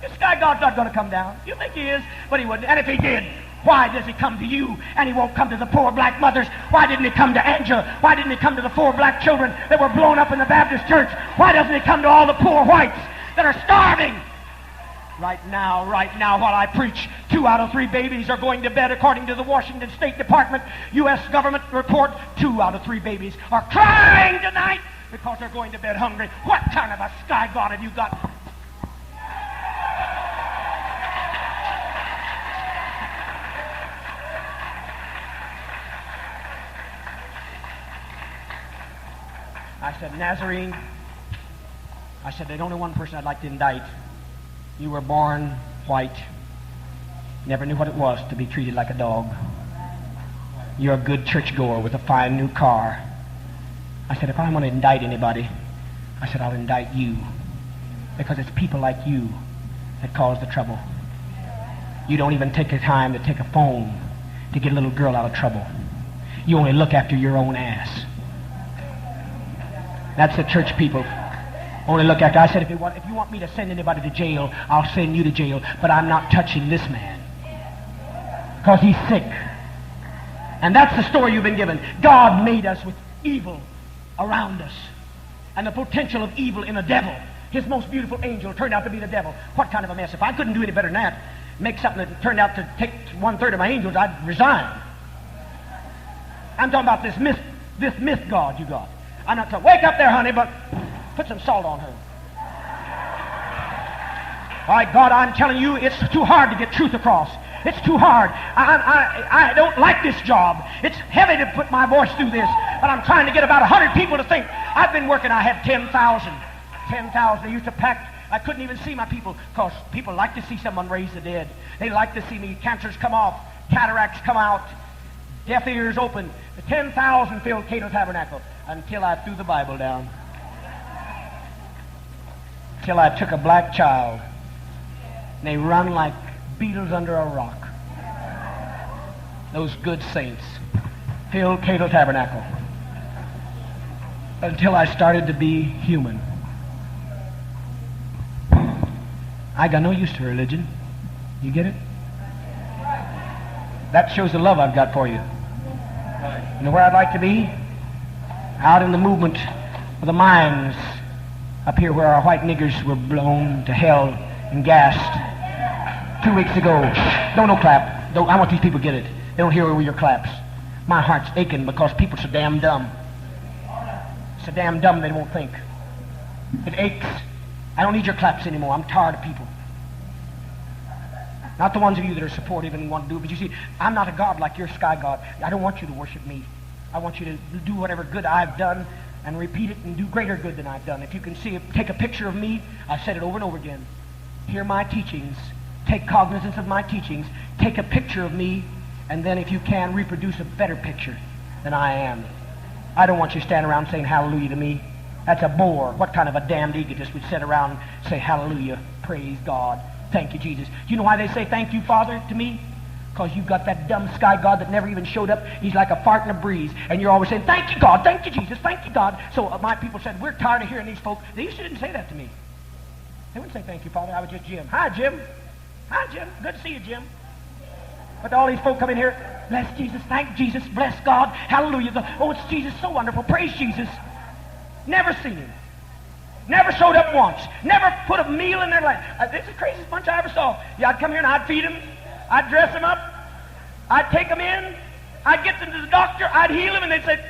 This guy, God's not going to come down. You think he is, but he wouldn't. And if he did, why does he come to you and he won't come to the poor black mothers? Why didn't he come to Angela? Why didn't he come to the 4 black children that were blown up in the Baptist church? Why doesn't he come to all the poor whites that are starving? Right now, while I preach, 2 out of 3 babies are going to bed, according to the Washington State Department U.S. government report. 2 out of 3 babies are crying tonight because they're going to bed hungry. What kind of a sky God have you got? I said, Nazarene, I said, there's only one person I'd like to indict. You were born white, never knew what it was to be treated like a dog. You're a good churchgoer with a fine new car. I said, if I'm going to indict anybody, I said, I'll indict you, because it's people like you that cause the trouble. You don't even take the time to take a phone to get a little girl out of trouble. You only look after your own ass. That's the church people. Only look after. I said, if you want me to send anybody to jail, I'll send you to jail, but I'm not touching this man because he's sick. And that's the story you've been given. God made us with evil around us and the potential of evil in the devil. His most beautiful angel turned out to be the devil. What kind of a mess? If I couldn't do any better than that, make something that turned out to take 1/3 of my angels, I'd resign. I'm talking about this myth God you got. I'm not talking, wake up there, honey, but put some salt on her. All right, God, I'm telling you, it's too hard to get truth across. It's too hard. I don't like this job. It's heavy to put my voice through this, but I'm trying to get about 100 people to think. I've been working, I had 10,000. 10,000. They used to pack. I couldn't even see my people because people like to see someone raise the dead. They like to see me. Cancers come off. Cataracts come out. Deaf ears open. The 10,000 filled Cato Tabernacle until I threw the Bible down. Till I took a black child and they run like beetles under a rock. Those good saints filled Cato Tabernacle until I started to be human. I got no use to religion. You get it? That shows the love I've got for you. You know where I'd like to be? Out in the movement of the minds Up here where our white niggers were blown to hell and gassed 2 weeks ago. No clap. I want these people to get it. They don't hear your claps. My heart's aching because people are so damn dumb. So damn dumb they won't think. It aches. I don't need your claps anymore. I'm tired of people. Not the ones of you that are supportive and want to do it, but you see, I'm not a God like your sky God. I don't want you to worship me. I want you to do whatever good I've done and repeat it and do greater good than I've done. If you can see it, take a picture of me. I've said it over and over again. Hear my teachings. Take cognizance of my teachings. Take a picture of me, and then if you can, reproduce a better picture than I am. I don't want you standing around saying hallelujah to me. That's a bore. What kind of a damned egotist would sit around and say hallelujah, praise God, thank you, Jesus. Do you know why they say thank you, Father, to me? Because you've got that dumb sky God that never even showed up. He's like a fart in a breeze. And you're always saying, thank you, God, thank you, Jesus, thank you, God. So my people said, we're tired of hearing these folks. They used to didn't say that to me. They wouldn't say thank you, Father. I was just Jim. Hi, Jim. Hi, Jim. Good to see you, Jim. But all these folk come in here, bless Jesus, thank Jesus, bless God, hallelujah. Oh, it's Jesus, so wonderful, praise Jesus. Never seen him. Never showed up once. Never put a meal in their life. This is the craziest bunch I ever saw. Yeah, I'd come here and I'd feed them. I'd dress them up. I'd take them in. I'd get them to the doctor. I'd heal them, and they'd say,